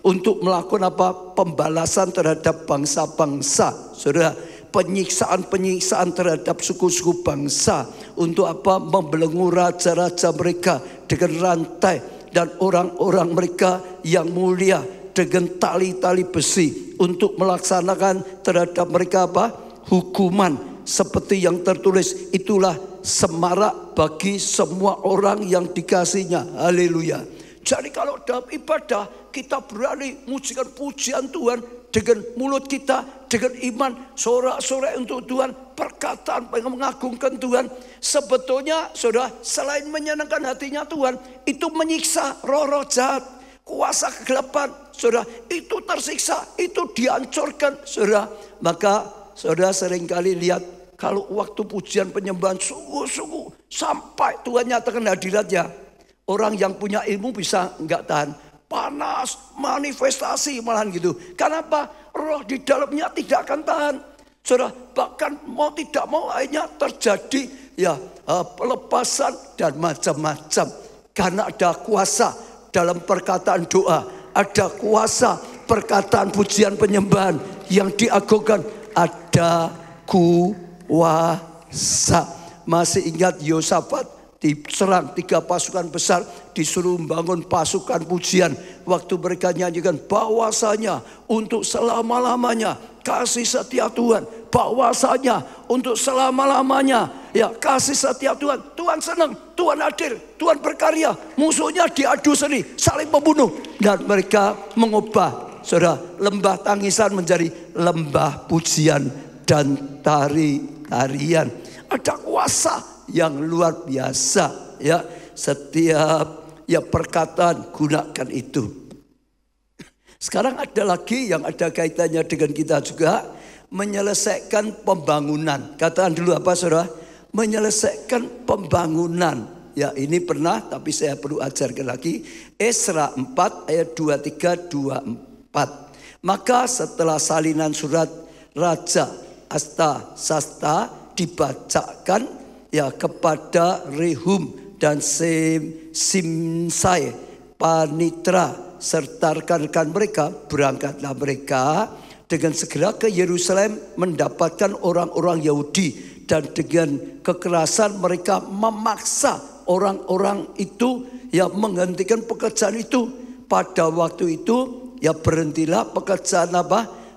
untuk melakukan apa? Pembalasan terhadap bangsa-bangsa. Saudara, penyiksaan-penyiksaan terhadap suku-suku bangsa. Untuk apa? Membelenggu raja-raja mereka dengan rantai. Dan orang-orang mereka yang mulia dengan tali-tali besi. Untuk melaksanakan terhadap mereka apa? Hukuman. Seperti yang tertulis, itulah semarak bagi semua orang yang dikasihnya. Haleluya. Jadi kalau dalam ibadah kita berani mujikan pujian Tuhan dengan mulut kita, dengan iman, sorak-sorai untuk Tuhan, perkataan yang mengagungkan Tuhan. Sebetulnya saudara, selain menyenangkan hatinya Tuhan, itu menyiksa roh-roh jahat, kuasa kegelapan. Saudara, itu tersiksa, itu dihancurkan. Saudara, maka saudara seringkali lihat kalau waktu pujian penyembahan sungguh-sungguh sampai Tuhan nyatakan hadiratnya. Orang yang punya ilmu bisa enggak tahan. Panas, manifestasi malahan gitu. Kenapa? Roh di dalamnya tidak akan tahan. Saudara, bahkan mau tidak mau akhirnya terjadi pelepasan dan macam-macam. Karena ada kuasa dalam perkataan doa. Ada kuasa perkataan pujian penyembahan yang diagungkan. Ada kuasa. Masih ingat Yosafat? Diserang 3 pasukan besar, disuruh membangun pasukan pujian. Waktu mereka nyanyikan bahwasanya untuk selama-lamanya kasih setia Tuhan, bahwasanya untuk selama-lamanya ya kasih setia Tuhan. Tuhan senang, Tuhan hadir, Tuhan berkarya. Musuhnya diadu seni, saling membunuh, dan mereka mengubah saudara lembah tangisan menjadi lembah pujian dan tarian. Ada kuasa yang luar biasa ya. Setiap perkataan gunakan itu. Sekarang ada lagi yang ada kaitannya dengan kita juga, menyelesaikan pembangunan. Katakan dulu apa saudara? Menyelesaikan pembangunan. Ya, ini pernah tapi saya perlu ajarkan lagi. Esra 4 ayat 23-24. Maka setelah salinan surat Raja Astasasta dibacakan kepada Rehum dan Simsai panitra serta rekan-rekan mereka, berangkatlah mereka dengan segera ke Yerusalem mendapatkan orang-orang Yahudi, dan dengan kekerasan mereka memaksa orang-orang itu menghentikan pekerjaan itu. Pada waktu itu berhentilah pekerjaan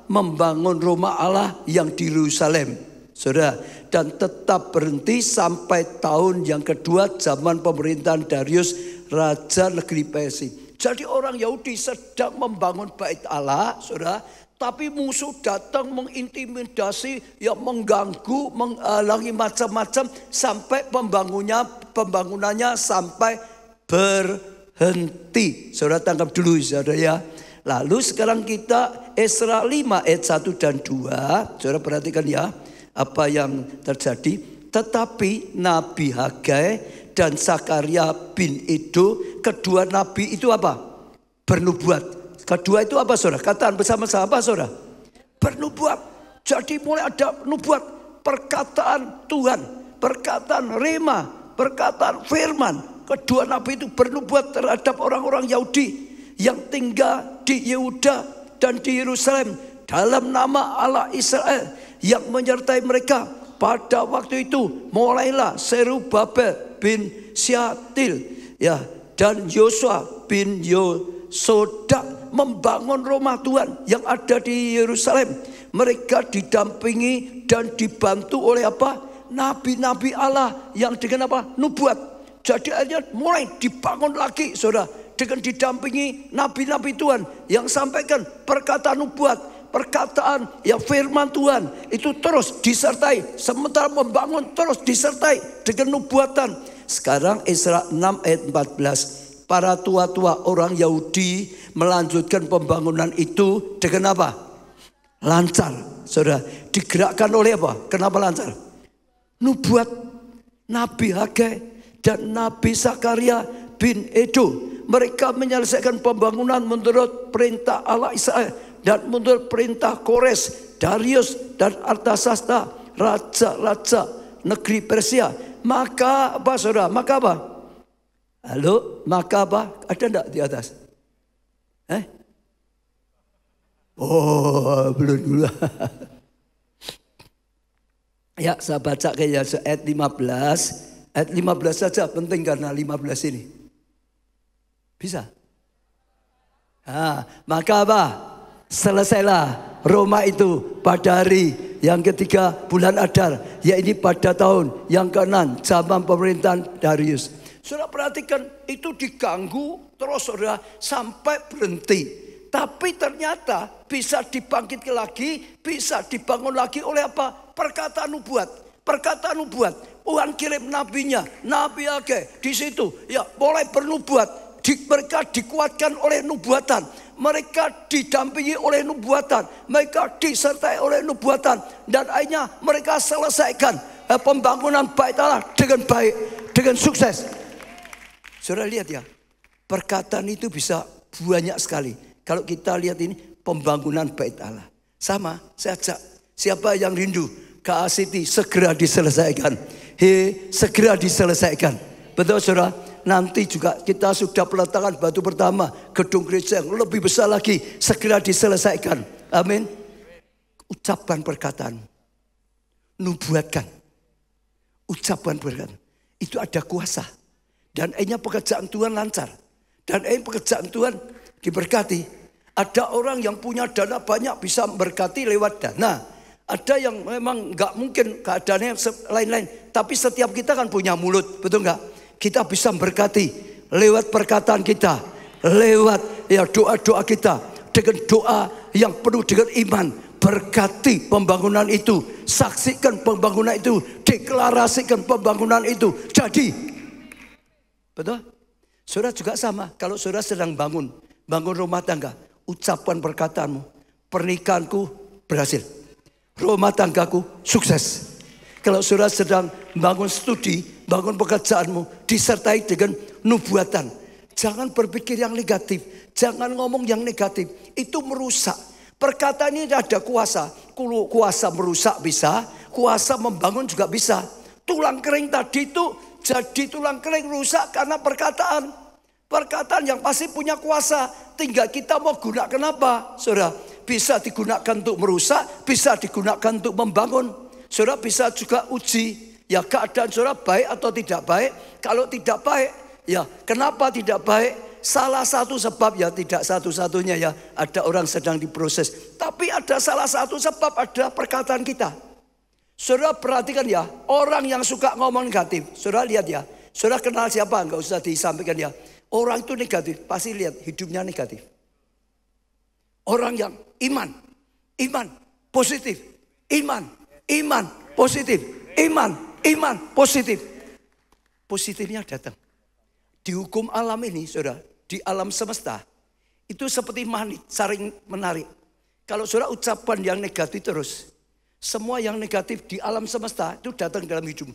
membangun rumah Allah yang di Yerusalem. Saudara, dan tetap berhenti sampai tahun yang kedua zaman pemerintahan Darius, Raja Negeri Persia. Jadi orang Yahudi sedang membangun bait Allah, saudara, tapi musuh datang mengintimidasi, mengganggu, menghalangi macam-macam sampai pembangunannya sampai berhenti. Saudara tangkap dulu saudara ya. Lalu sekarang kita Esra 5 ayat 1 dan 2. Saudara perhatikan ya. Apa yang terjadi? Tetapi Nabi Hagai dan Zakaria bin Iddo, kedua nabi itu apa? Bernubuat. Kedua itu apa saudara? Katakan bersama-sama apa saudara? Bernubuat. Jadi mulai ada nubuat, perkataan Tuhan, perkataan rema, perkataan firman. Kedua nabi itu bernubuat terhadap orang-orang Yahudi yang tinggal di Yehuda dan di Yerusalem dalam nama Allah Israel yang menyertai mereka. Pada waktu itu mulailah Zerubabel bin Syaltiel dan Yosua bin Yosodak membangun rumah Tuhan yang ada di Yerusalem. Mereka didampingi dan dibantu oleh apa? Nabi-nabi Allah yang dengan apa? Nubuat. Jadi akhirnya mulai dibangun lagi saudara, dengan didampingi nabi-nabi Tuhan yang sampaikan perkataan nubuat. Perkataan firman Tuhan itu terus disertai. Sementara membangun terus disertai dengan nubuatan. Sekarang Esra 6 ayat 14. Para tua-tua orang Yahudi melanjutkan pembangunan itu dengan apa? Lancar. Saudara, digerakkan oleh apa? Kenapa lancar? Nubuat Nabi Hagai dan Nabi Zakaria bin Iddo. Mereka menyelesaikan pembangunan menurut perintah Allah Israel dan menurut perintah Kores, Darius dan Artasasta, raja-raja negeri Persia. Maka apa saudara? Maka apa? Halo, maka apa? Ada enggak di atas? Oh, belum. Ya, saya baca kayaknya ayat 15. Ayat 15 saja penting karena 15 ini. Bisa? Maka apa? Selesailah Roma itu pada hari yang ketiga bulan Adar, yaitu pada tahun yang ke-6 zaman pemerintahan Darius. Saudara perhatikan, itu diganggu terus saudara sampai berhenti. Tapi ternyata bisa dibangkitkan lagi, bisa dibangun lagi oleh apa? Perkataan nubuat. Perkataan nubuat. Tuhan kirim nabinya, Nabi Hagai di situ. Ya, mulai bernubuat. Mereka dikuatkan oleh nubuatan. Mereka didampingi oleh nubuatan. Mereka disertai oleh nubuatan. Dan akhirnya mereka selesaikan pembangunan bait Allah dengan baik, dengan sukses. Saudara lihat ya, perkataan itu bisa banyak sekali. Kalau kita lihat ini pembangunan bait Allah. Sama, saya ajak siapa yang rindu KA-City segera diselesaikan. Segera diselesaikan. Betul saudara? Nanti juga kita sudah peletakan batu pertama gedung gereja yang lebih besar lagi segera diselesaikan. Amin. Ucapkan perkataan, nubuatkan, ucapkan perkataan. Itu ada kuasa. Dan akhirnya pekerjaan Tuhan lancar. Dan akhirnya pekerjaan Tuhan diberkati. Ada orang yang punya dana banyak bisa memberkati lewat dana. Ada yang memang nggak mungkin keadaannya lain-lain. Tapi setiap kita kan punya mulut, betul nggak? Kita bisa memberkati lewat perkataan kita, lewat ya doa-doa kita, dengan doa yang penuh dengan iman. Berkati pembangunan itu, saksikan pembangunan itu, deklarasikan pembangunan itu. Jadi, betul? Saudara juga sama. Kalau saudara sedang bangun rumah tangga, ucapkan perkataanmu, pernikahanku berhasil, rumah tanggaku sukses. Kalau saudara sedang bangun studi, bangun pekerjaanmu, disertai dengan nubuatan. Jangan berpikir yang negatif. Jangan ngomong yang negatif. Itu merusak. Perkataan ini ada kuasa. Kuasa merusak bisa. Kuasa membangun juga bisa. Tulang kering tadi itu jadi tulang kering rusak karena perkataan. Perkataan yang pasti punya kuasa. Tinggal kita mau gunakan apa? Saudara, bisa digunakan untuk merusak. Bisa digunakan untuk membangun. Saudara bisa juga uji, ya keadaan saudara baik atau tidak baik. Kalau tidak baik, ya kenapa tidak baik? Salah satu sebab, ya tidak satu-satunya ya. Ada orang sedang diproses. Tapi ada salah satu sebab, ada perkataan kita. Saudara perhatikan ya, orang yang suka ngomong negatif. Saudara lihat ya, saudara kenal siapa? Enggak usah disampaikan ya. Orang itu negatif, pasti lihat hidupnya negatif. Orang yang iman positif, iman positif, iman positif. Positifnya datang. Di hukum alam ini, saudara, di alam semesta, itu seperti magnet, saling menarik. Kalau saudara ucapkan yang negatif terus, semua yang negatif di alam semesta itu datang dalam hidupmu.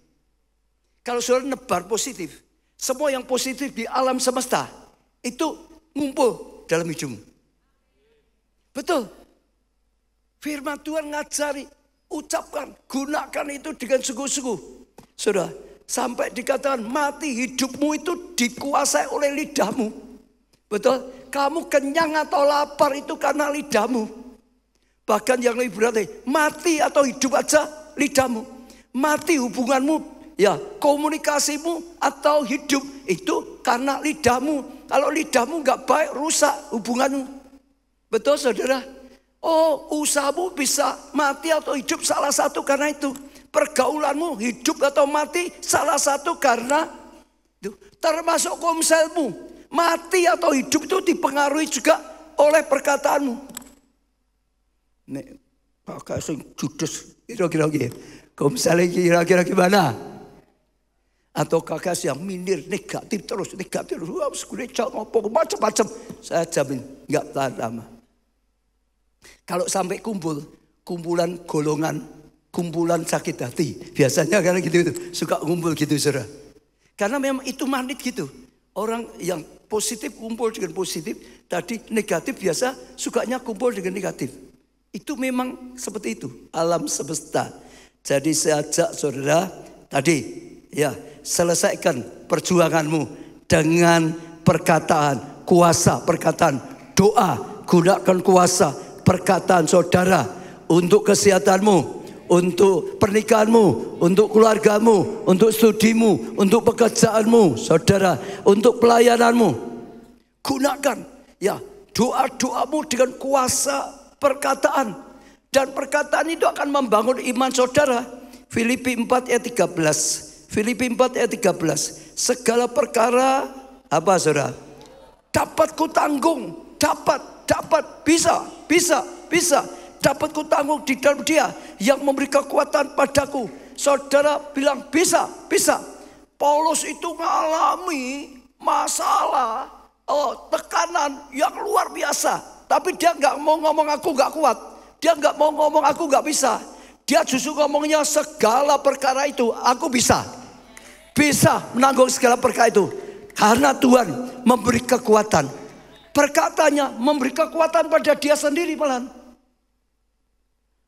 Kalau saudara nebar positif, semua yang positif di alam semesta itu ngumpul dalam hidupmu. Betul. Firman Tuhan ngajari, ucapkan, gunakan itu dengan sungguh-sungguh. Saudara, sampai dikatakan mati hidupmu itu dikuasai oleh lidahmu. Betul? Kamu kenyang atau lapar itu karena lidahmu. Bahkan yang lebih berat, mati atau hidup aja lidahmu. Mati hubunganmu, ya komunikasimu atau hidup itu karena lidahmu. Kalau lidahmu gak baik, rusak hubunganmu. Betul saudara? Oh, usahamu bisa mati atau hidup salah satu karena itu. Pergaulanmu hidup atau mati salah satu karena itu. Termasuk komselmu, mati atau hidup itu dipengaruhi juga oleh perkataanmu. Nek pakai sing judes kira-kira gitu. Komselnya kira-kira gimana? Atau kakak yang minir negatif terus. Wah, gereja ngopong macam-macam. Saya jamin nggak tahan lama. Kalau sampai kumpulan golongan, kumpulan sakit hati. Biasanya karena gitu, suka kumpul gitu saudara. Karena memang itu magnet gitu. Orang yang positif kumpul dengan positif. Tadi negatif biasa sukanya kumpul dengan negatif. Itu memang seperti itu. Alam semesta. Jadi saya ajak saudara tadi ya selesaikan perjuanganmu dengan perkataan, kuasa perkataan, doa. Gunakan kuasa. perkataan saudara untuk kesehatanmu, untuk pernikahanmu, untuk keluargamu, untuk studimu, untuk pekerjaanmu, saudara, untuk pelayananmu. Gunakan ya doa-doamu dengan kuasa perkataan. Dan perkataan itu akan membangun iman saudara. Filipi 4 ayat 13. Filipi 4 ayat 13. Segala perkara apa saudara? Dapat kutanggung, dapat, bisa. Dapat kutanggung di dalam Dia yang memberi kekuatan padaku. Saudara bilang bisa. Paulus itu mengalami masalah, tekanan yang luar biasa. Tapi dia nggak mau ngomong aku nggak kuat. Dia nggak mau ngomong aku nggak bisa. Dia justru ngomongnya segala perkara itu aku bisa. Bisa menanggung segala perkara itu. Karena Tuhan memberi kekuatan. Perkataannya memberi kekuatan pada dia sendiri malahan.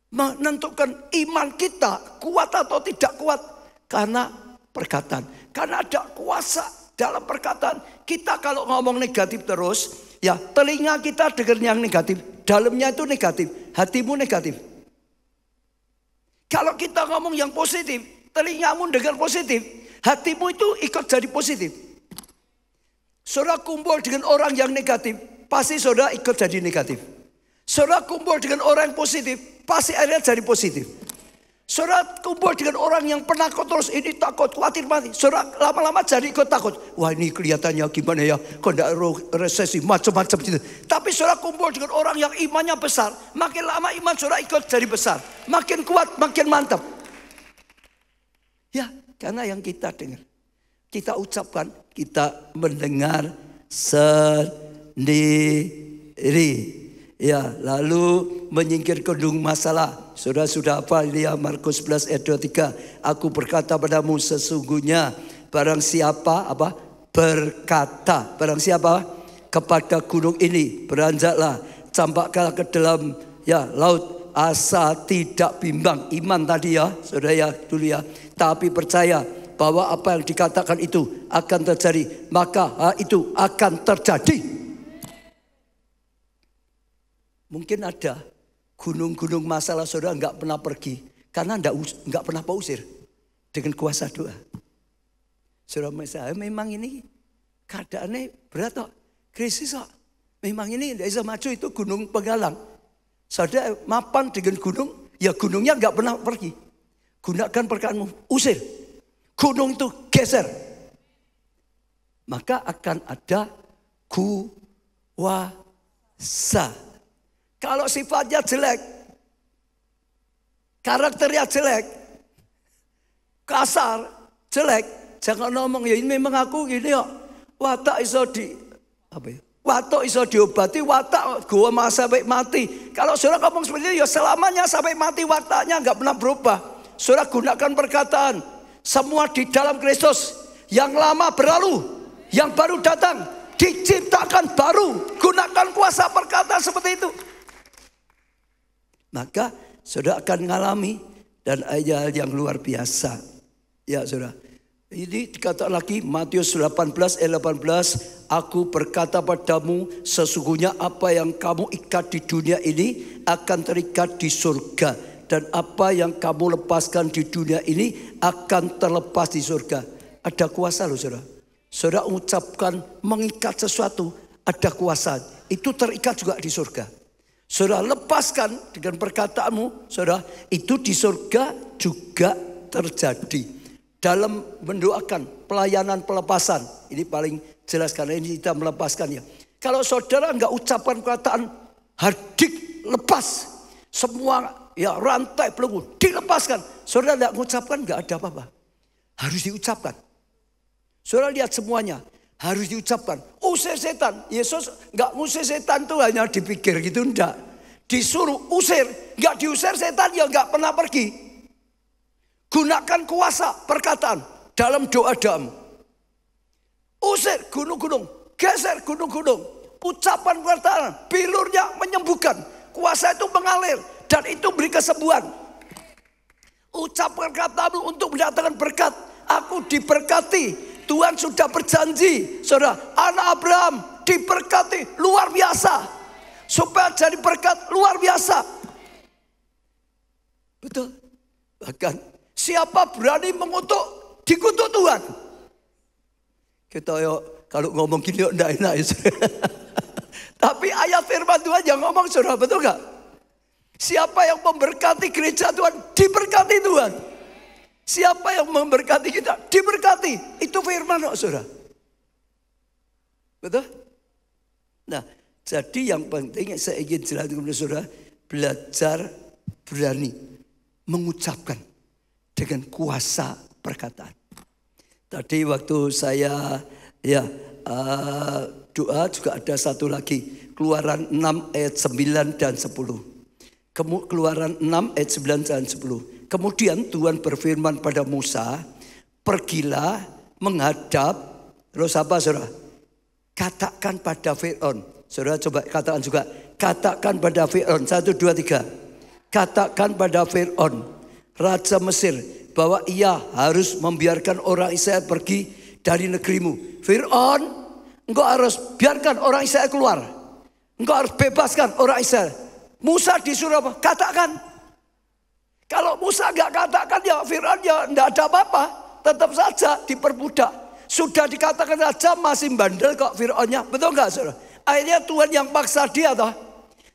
Menentukan iman kita kuat atau tidak kuat. Karena perkataan. Karena ada kuasa dalam perkataan. Kita kalau ngomong negatif terus, ya telinga kita dengar yang negatif. Dalamnya itu negatif. Hatimu negatif. Kalau kita ngomong yang positif, telingamu dengar positif, hatimu itu ikut jadi positif. Saudara kumpul dengan orang yang negatif, pasti saudara ikut jadi negatif. Saudara kumpul dengan orang yang positif, pasti akhirnya jadi positif. Saudara kumpul dengan orang yang penakut terus, ini takut, khawatir mati. Saudara lama-lama jadi ikut takut. Wah ini kelihatannya gimana ya, kok tidak resesi, macam-macam gitu. Tapi saudara kumpul dengan orang yang imannya besar, makin lama iman saudara ikut jadi besar. Makin kuat, makin mantap. Ya, karena yang kita dengar, kita ucapkan, kita mendengar sendiri. Ya, lalu menyingkir gendung masalah. Saudara sudah apa ini ya, Markus 11 ayat 23. Aku berkata padamu sesungguhnya barang siapa berkata, barang siapa kepada gunung ini beranjaklah, campaklah ke dalam laut, asa tidak bimbang. Iman tadi ya, saudara ya dulu ya. Tapi percaya bahwa apa yang dikatakan itu akan terjadi, maka itu akan terjadi. Mungkin ada gunung-gunung masalah saudara nggak pernah pergi karena nggak pernah usir dengan kuasa doa. Saudara memang ini keadaannya berat kok, krisis kok. Memang ini tidak bisa maju, itu gunung penghalang. Saudara mapan dengan gunung, ya gunungnya nggak pernah pergi. Gunakan perkataanmu, usir. Gunung itu geser. Maka akan ada kuasa. Kalau sifatnya jelek, karakternya jelek, kasar, jelek, jangan ngomong ya ini memang aku gini ya. Watak iso watak iso diobati, watak gua masa sampai mati. Kalau saudara ngomong seperti itu ya selamanya sampai mati, wataknya nggak pernah berubah. Saudara gunakan perkataan, semua di dalam Kristus. Yang lama berlalu, yang baru datang, diciptakan baru. Gunakan kuasa perkataan seperti itu. Maka saudara akan mengalami dan hal yang luar biasa. Ya saudara. Ini dikatakan lagi Matius 18 ayat 18. Aku berkata padamu sesungguhnya apa yang kamu ikat di dunia ini akan terikat di surga. Dan apa yang kamu lepaskan di dunia ini akan terlepas di surga. Ada kuasa loh saudara. Saudara ucapkan mengikat sesuatu, ada kuasa. Itu terikat juga di surga. Saudara lepaskan dengan perkataanmu, saudara, itu di surga juga terjadi. Dalam mendoakan pelayanan pelepasan, ini paling jelas karena ini kita melepaskan ya. Kalau saudara nggak ucapkan perkataan hadik lepas, semua ya rantai belenggu dilepaskan, saudara nggak mengucapkan nggak ada apa-apa. Harus diucapkan. Saudara lihat semuanya. Harus diucapkan, usir setan. Yesus nggak ngusir setan tuh hanya dipikir gitu, enggak. Disuruh usir, nggak diusir setan ya nggak pernah pergi. Gunakan kuasa perkataan dalam doa-doamu. Usir gunung-gunung, geser gunung-gunung. Ucapan perkataan, bilurnya menyembuhkan. Kuasa itu mengalir dan itu beri kesembuhan. Ucapan katamu untuk mendatangkan berkat. Aku diberkati. Tuhan sudah berjanji, saudara, anak Abraham diberkati luar biasa. supaya jadi berkat luar biasa. Betul. Bahkan siapa berani mengutuk, dikutuk Tuhan. Kita kalau ngomong gini enggak enak. Tapi ayat firman Tuhan yang ngomong, saudara, betul gak? Siapa yang memberkati gereja Tuhan, diberkati Tuhan. Siapa yang memberkati kita, diberkati. Itu firman, saudara. Betul? Nah, jadi yang penting saya ingin jelaskan kepada saudara, belajar berani mengucapkan dengan kuasa perkataan. Tadi waktu saya doa juga ada satu lagi. Keluaran 6 ayat 9 dan 10. Keluaran 6 ayat 9 dan 10. Kemudian Tuhan berfirman pada Musa, pergilah menghadap, terus apa saudara? Katakan pada Fir'aun. Saudara coba katakan juga. Katakan pada Fir'aun. 1, 2, 3. Katakan pada Fir'aun, Raja Mesir, bahwa ia harus membiarkan orang Israel pergi dari negerimu. Fir'aun, engkau harus biarkan orang Israel keluar. Engkau harus bebaskan orang Israel. Musa disuruh apa? Katakan. Kalau Musa enggak katakan, ya Fir'aun ya enggak ada apa-apa. Tetap saja diperbudak. Sudah dikatakan saja masih bandel kok Fir'aunnya. Betul enggak saudara? Akhirnya Tuhan yang paksa dia toh.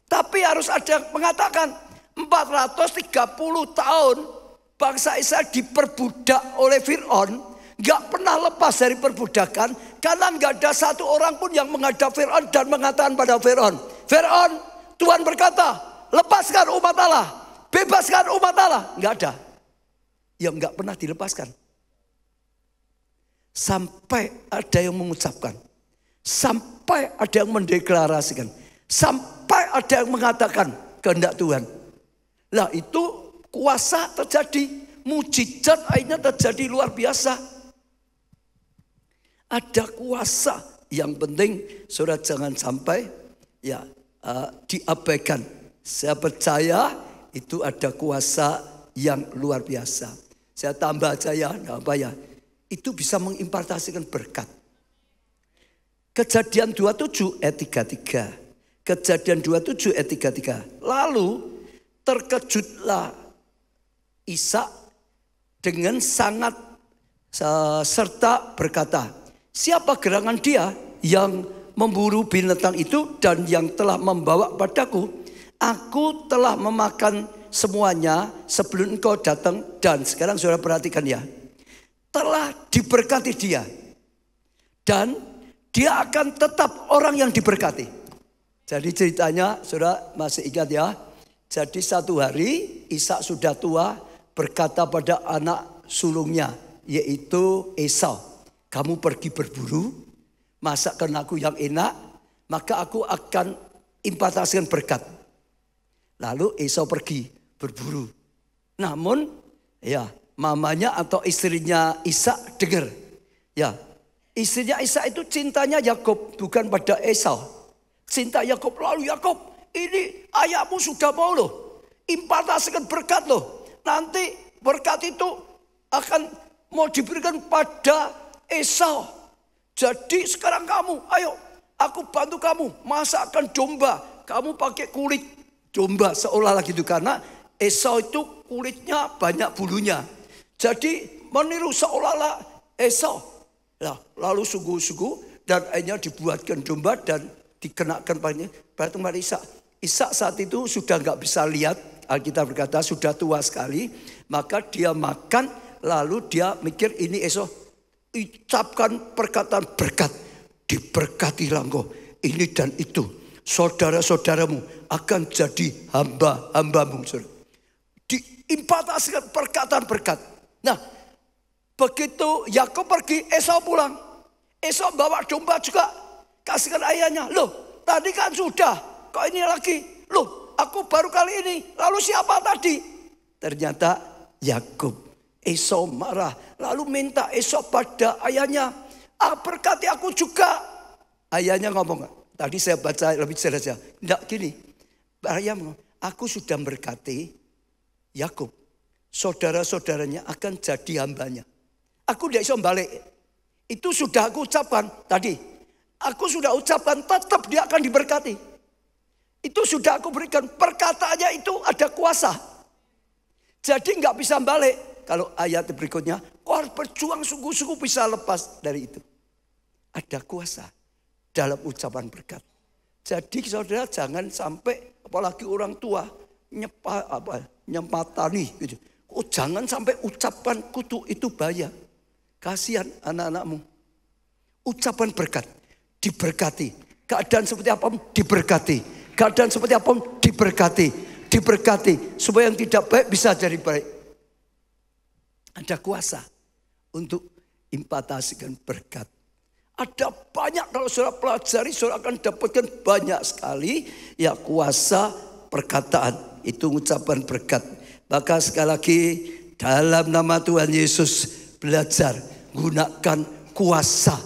Tapi harus ada yang mengatakan 430 tahun bangsa Israel diperbudak oleh Fir'aun. Enggak pernah lepas dari perbudakan. Karena enggak ada satu orang pun yang menghadap Fir'aun dan mengatakan pada Fir'aun, Fir'aun, Tuhan berkata, lepaskan umat Allah. Bebaskan umat Allah. Enggak ada. Yang enggak pernah dilepaskan. Sampai ada yang mengucapkan. Sampai ada yang mendeklarasikan. Sampai ada yang mengatakan kehendak Tuhan. Lah itu kuasa terjadi. Mujizat akhirnya terjadi luar biasa. Ada kuasa. Yang penting saudara jangan sampai diabaikan. Saya percaya itu ada kuasa yang luar biasa. Saya tambah aja ya, enggak apa ya. Itu bisa mengimpartasikan berkat. Kejadian 27 ayat 33. Kejadian 27 ayat 33. Lalu terkejutlah Ishak dengan sangat serta berkata, siapa gerangan dia yang memburu binatang itu dan yang telah membawa padaku? Aku telah memakan semuanya sebelum engkau datang. Dan sekarang saudara perhatikan ya. Telah diberkati dia. Dan dia akan tetap orang yang diberkati. Jadi ceritanya saudara masih ingat ya. Jadi satu hari Ishak sudah tua berkata pada anak sulungnya yaitu Esau. Kamu pergi berburu, masakkan aku yang enak, maka aku akan impartasikan berkat. Lalu Esau pergi berburu. Namun mamanya atau istrinya Ishak dengar. Ya, istrinya Ishak itu cintanya Yakub bukan pada Esau. Cinta Yakub. Lalu Yakub, ini ayahmu sudah mau loh impartasikan berkat loh. Nanti berkat itu akan mau diberikan pada Esau. Jadi sekarang kamu, ayo aku bantu kamu masakkan domba. Kamu pakai kulit domba seolah gitu karena Esau itu kulitnya banyak bulunya. Jadi meniru seolah-olah Esau. Nah, lalu sungguh-sungguh dan akhirnya dibuatkan domba dan dikenakan pada tempat Ishak. Ishak saat itu sudah nggak bisa lihat. Alkitab berkata sudah tua sekali. Maka dia makan lalu dia mikir ini Esau. Ucapkan perkataan berkat. Diberkatilah engkau ini dan itu. Saudara-saudaramu akan jadi hamba-hambamu. Diimpartasikan perkataan berkat. Nah, begitu Yakub pergi, Esau pulang. Esau bawa domba juga, kasihkan ayahnya. Loh, tadi kan sudah, kok ini lagi? Loh, aku baru kali ini. Lalu siapa tadi? Ternyata Yakub. Esau marah, lalu minta Esau pada ayahnya, berkati aku juga. Ayahnya ngomong, tadi saya baca lebih jelas ya. Tidak gini, ayah ngomong, aku sudah berkati Yakub. Saudara-saudaranya akan jadi hambanya. Aku tidak bisa balik. Itu sudah aku ucapkan tadi. Aku sudah ucapkan tetap dia akan diberkati. Itu sudah aku berikan. Perkataannya itu ada kuasa. Jadi nggak bisa balik. Kalau ayat berikutnya, kau harus berjuang sungguh-sungguh bisa lepas dari itu. Ada kuasa dalam ucapan berkat. Jadi saudara jangan sampai, apalagi orang tua, nyempatani gitu. Oh, jangan sampai ucapan kutuk itu bahaya. Kasihan anak-anakmu. Ucapan berkat, diberkati. Keadaan seperti apa diberkati. Keadaan seperti apa diberkati. Diberkati supaya yang tidak baik bisa jadi baik. Ada kuasa untuk impartasikan berkat. Ada banyak kalau saudara pelajari, saudara akan dapatkan banyak sekali ya kuasa perkataan. Itu ucapan berkat. Maka sekali lagi dalam nama Tuhan Yesus belajar gunakan kuasa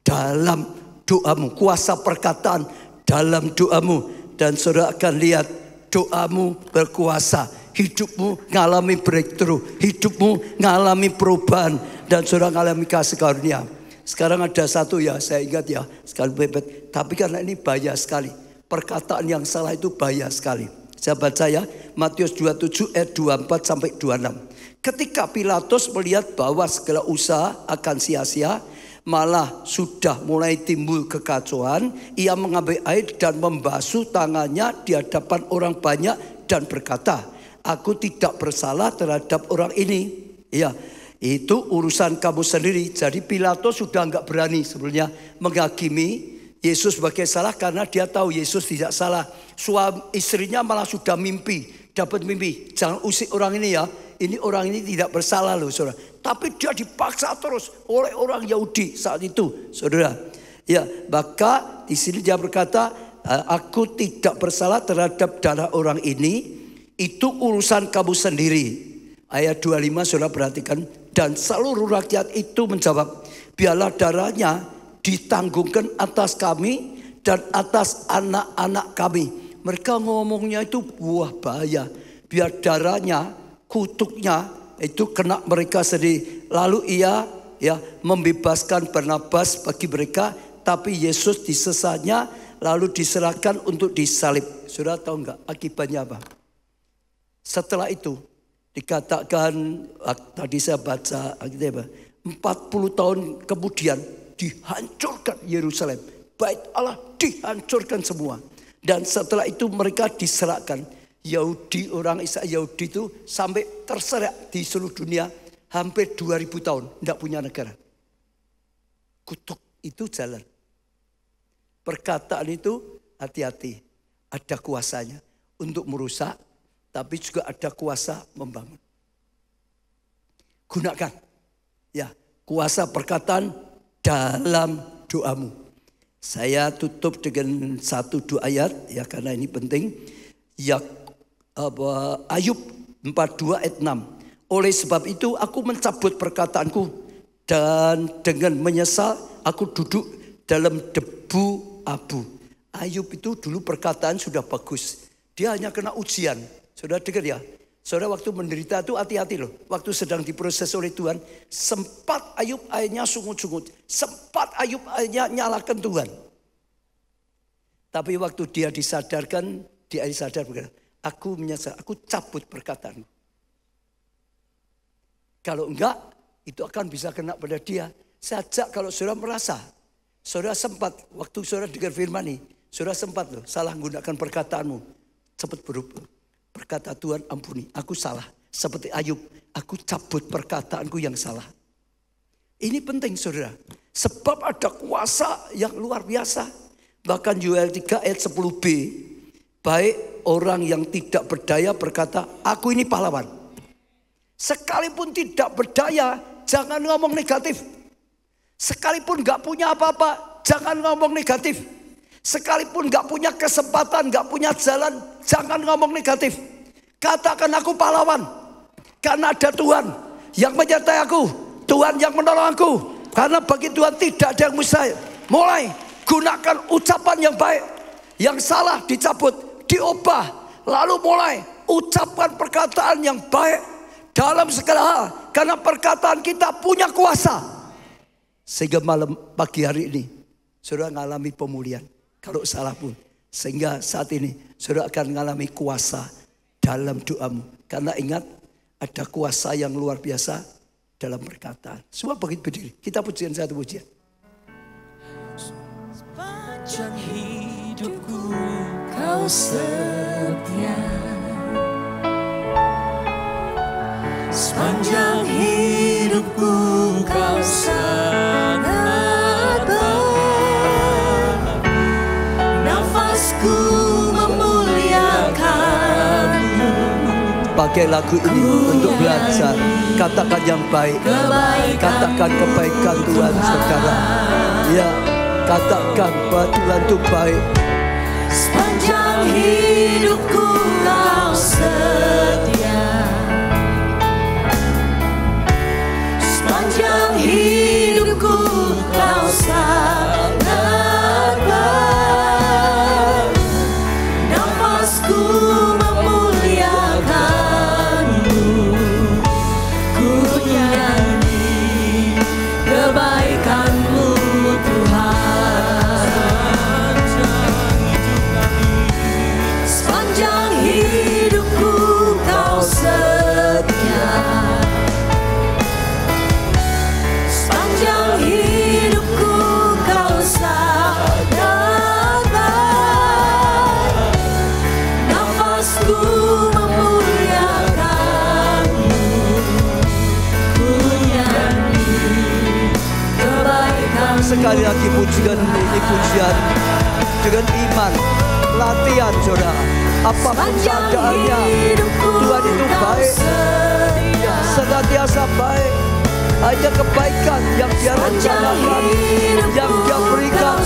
dalam doamu. Kuasa perkataan dalam doamu. Dan saudara akan lihat doamu berkuasa. Hidupmu ngalami breakthrough. Hidupmu ngalami perubahan. Dan saudara ngalami kasih karunia. Sekarang ada satu ya, saya ingat ya, sekali bebet. Tapi karena ini bahaya sekali. Perkataan yang salah itu bahaya sekali. Saya baca ya, Matius 27 ayat 24 sampai 26. Ketika Pilatus melihat bahwa segala usaha akan sia-sia, malah sudah mulai timbul kekacauan, ia mengambil air dan membasuh tangannya di hadapan orang banyak dan berkata, aku tidak bersalah terhadap orang ini. Ya, itu urusan kamu sendiri. Jadi Pilatus sudah enggak berani sebenarnya menghakimi Yesus sebagai salah karena dia tahu Yesus tidak salah. Suami istrinya malah sudah mimpi, dapat mimpi. Jangan usik orang ini ya. Ini orang ini tidak bersalah loh, saudara. Tapi dia dipaksa terus oleh orang Yahudi saat itu, saudara. Ya, maka di sini dia berkata, aku tidak bersalah terhadap darah orang ini. Itu urusan kamu sendiri. Ayat 25 saudara perhatikan. Dan seluruh rakyat itu menjawab, biarlah darahnya ditanggungkan atas kami dan atas anak-anak kami. Mereka ngomongnya itu buah bahaya. Biar darahnya, kutuknya itu kena mereka sendiri. Lalu ia membebaskan Barnabas bagi mereka. Tapi Yesus disesatnya lalu diserahkan untuk disalib. Saudara tahu enggak akibatnya apa? Setelah itu dikatakan, tadi saya baca 40 tahun kemudian dihancurkan Yerusalem. Bait Allah dihancurkan semua. Dan setelah itu mereka diserahkan. Yahudi, orang Israel Yahudi itu sampai terserak di seluruh dunia. Hampir 2000 tahun tidak punya negara. Kutuk itu jalan. Perkataan itu hati-hati. Ada kuasanya untuk merusak. Tapi juga ada kuasa membangun. Gunakan ya kuasa perkataan dalam doamu. Saya tutup dengan satu dua ayat ya karena ini penting. Ya Ayub 42 ayat 6. Oleh sebab itu aku mencabut perkataanku dan dengan menyesal aku duduk dalam debu abu. Ayub itu dulu perkataan sudah bagus. Dia hanya kena ujian. Saudara dengar ya, saudara waktu menderita itu hati-hati loh. Waktu sedang diproses oleh Tuhan, sempat Ayub akhirnya sungut-sungut. Sempat Ayub akhirnya nyalakan Tuhan. Tapi waktu dia disadarkan, dia sadar berkata, aku menyesal, aku cabut perkataan. Kalau enggak, itu akan bisa kena pada dia. Sajak kalau saudara merasa, saudara sempat, waktu saudara dengar firman ini, saudara sempat loh salah menggunakan perkataanmu. Cepat berubah. Berkata Tuhan ampuni, aku salah. Seperti Ayub, aku cabut perkataanku yang salah. Ini penting saudara. Sebab ada kuasa yang luar biasa. Bahkan Yoel 3 ayat 10b. Baik orang yang tidak berdaya berkata, aku ini pahlawan. Sekalipun tidak berdaya, jangan ngomong negatif. Sekalipun gak punya apa-apa, jangan ngomong negatif. Sekalipun gak punya kesempatan, gak punya jalan, jangan ngomong negatif. Katakan aku pahlawan. Karena ada Tuhan yang menyertai aku. Tuhan yang menolong aku. Karena bagi Tuhan tidak ada yang mustahil. Mulai gunakan ucapan yang baik. Yang salah dicabut, diubah. Lalu mulai ucapkan perkataan yang baik dalam segala hal. Karena perkataan kita punya kuasa. Sehingga malam pagi hari ini saudara mengalami pemulihan. Kalau salah pun Sehingga saat ini saudara akan mengalami kuasa dalam doamu. Karena ingat, ada kuasa yang luar biasa dalam perkataan. Semua bangkit berdiri. Kita pujian satu pujian. Sepanjang hidupku kau setia. Sepanjang hidupku kau sangat baik. Nafasku memuliakanmu. Pakai lagu ini untuk belajar. Katakan yang baik. Katakan kebaikan Tuhan saudara. Ya, katakan bahwa Tuhan itu baik. Sepanjang hidupku kau setia. Sepanjang hidupku kau sangat baik. Nafasku memuliakanmu. Ku nyanyi kebaikanmu Tuhan. Sepanjang hidupku kau setia. Sepanjang hidupku kau sangat baik. Nafasku memuliakanmu. Ku nyanyi kebaikan. Sekali lagi pujian ini pujian dengan iman. Latihan saudara. Apapun keadaannya, Tuhan itu baik. Senantiasa baik. Hanya kebaikan yang dia rencanakan, yang dia berikan.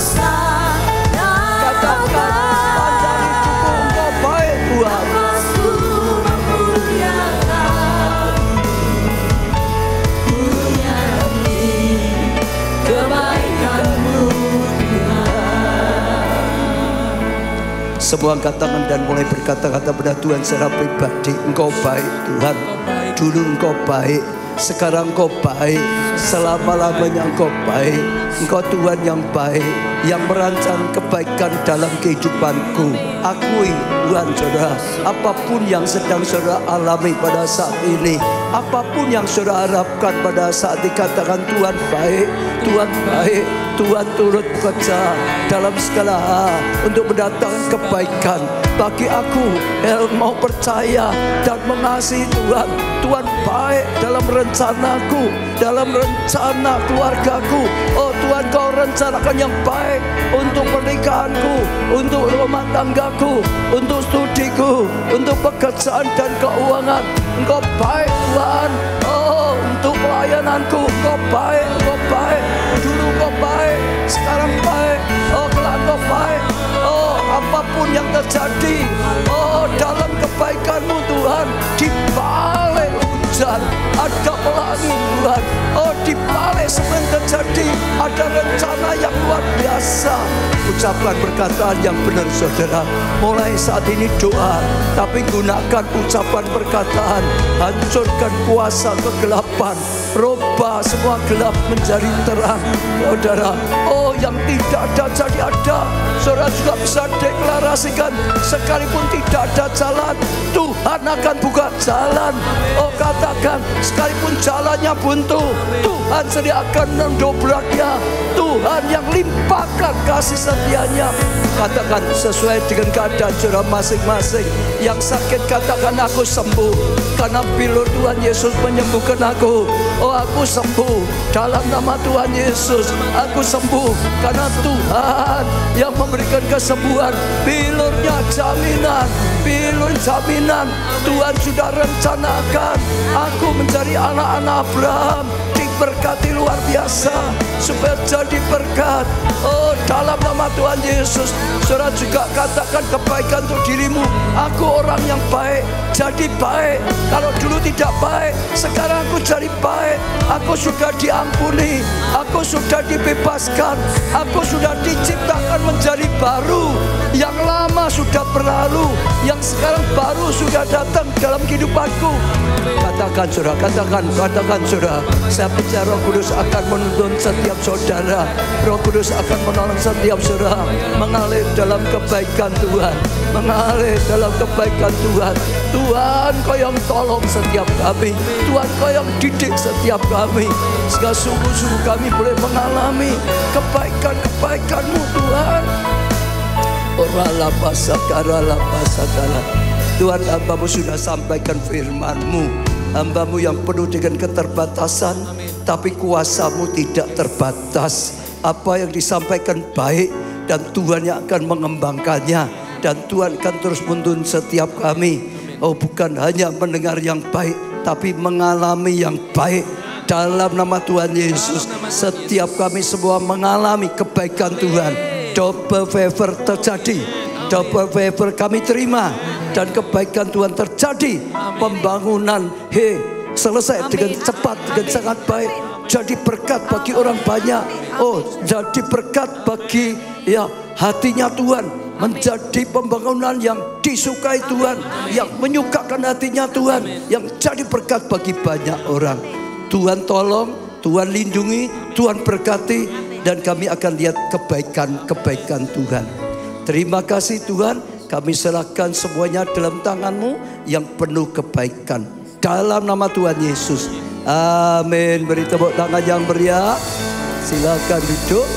Katakan, sepanjang hidupku engkau baik Tuhan. Nafasku memuliakanmu. Ku nyanyi kebaikanmu Tuhan. Semua angkat tangan dan mulai berkata-kata pada Tuhan secara pribadi. Engkau baik Tuhan. Dulu engkau baik. Sekarang engkau baik. Selama-lamanya engkau baik. Engkau Tuhan yang baik, yang merancang kebaikan dalam kehidupanku. Akui Tuhan saudara, apapun yang sedang saudara alami pada saat ini, apapun yang saudara harapkan pada saat dikatakan Tuhan baik, Tuhan baik, Tuhan turut bekerja dalam segala hal untuk mendatangkan kebaikan bagi aku yang mau percaya dan mengasihi Tuhan. Tuhan baik dalam rencanaku, dalam rencana keluargaku. Oh Tuhan, kau rencanakan yang baik untuk pernikahanku, untuk rumah tanggaku, untuk studiku, untuk pekerjaan dan keuangan. Engkau baik Tuhan. Oh, untuk pelayananku engkau baik, engkau baik. Dulu engkau baik, sekarang baik. Oh, kelak engkau baik. Oh, apapun yang terjadi, oh dalam kebaikanmu Tuhan, di balik hujan ada pelangi Tuhan. Oh, di balik semua yang terjadi ada rencana yang luar biasa. Ucapkan perkataan yang benar saudara. Mulai saat ini doa, tapi gunakan ucapan perkataan. Hancurkan kuasa kegelapan, robah semua gelap menjadi terang saudara. Oh, yang tidak ada jadi ada. Saudara juga bisa deklarasikan, sekalipun tidak ada jalan, Tuhan akan buka jalan. Oh, katakan, sekalipun jalannya buntu, Tuhan sediakan mendobraknya. Tuhan yang limpahkan kasih setianya. Katakan sesuai dengan keadaan saudara masing-masing. Yang sakit katakan, aku sembuh karena pilur Tuhan Yesus menyembuhkan aku. Oh, aku sembuh dalam nama Tuhan Yesus. Aku sembuh karena Tuhan yang memberikan kesembuhan. Pilurnya jaminan, pilur jaminan. Tuhan sudah rencanakan aku menjadi anak-anak Abraham, diberkati luar biasa supaya jadi berkat. Oh, dalam nama Tuhan Yesus, saudara juga katakan kebaikan untuk dirimu. Aku orang yang baik, jadi baik. Kalau dulu tidak baik, sekarang aku jadi baik. Aku sudah diampuni, aku sudah dibebaskan, aku sudah diciptakan menjadi baru. Yang lama sudah berlalu, yang sekarang baru sudah datang dalam kehidupanku. Katakan saudara, katakan saudara. Saya percaya Roh Kudus akan menuntun setiap saudara. Roh Kudus akan menolong setiap saudara mengalir dalam kebaikan Tuhan, mengalir dalam kebaikan Tuhan. Tuhan, Kau yang tolong setiap kami. Tuhan, Kau yang didik setiap kami. Sehingga sungguh-sungguh kami boleh mengalami kebaikan-kebaikan-Mu Tuhan. Tuhan, hamba-Mu sudah sampaikan firman-Mu. Hamba-Mu yang penuh dengan keterbatasan, tapi kuasa-Mu tidak terbatas. Apa yang disampaikan baik, dan Tuhan yang akan mengembangkannya. Dan Tuhan akan terus menuntun setiap kami. Oh, bukan hanya mendengar yang baik, tapi mengalami yang baik. Dalam nama Tuhan Yesus, setiap kami semua mengalami kebaikan Tuhan. Double favor terjadi, double favor kami terima, dan kebaikan Tuhan terjadi. Pembangunan selesai dengan cepat, dengan sangat baik. Jadi berkat bagi orang banyak. Oh, jadi berkat bagi hatinya Tuhan. Menjadi pembangunan yang disukai Tuhan, yang menyukakan hatinya Tuhan, yang jadi berkat bagi banyak orang. Tuhan tolong, Tuhan lindungi, Tuhan berkati, dan kami akan lihat kebaikan-kebaikan Tuhan. Terima kasih Tuhan, kami serahkan semuanya dalam tangan-Mu yang penuh kebaikan. Dalam nama Tuhan Yesus, amin. Beri tepuk tangan yang meriah. Silakan duduk.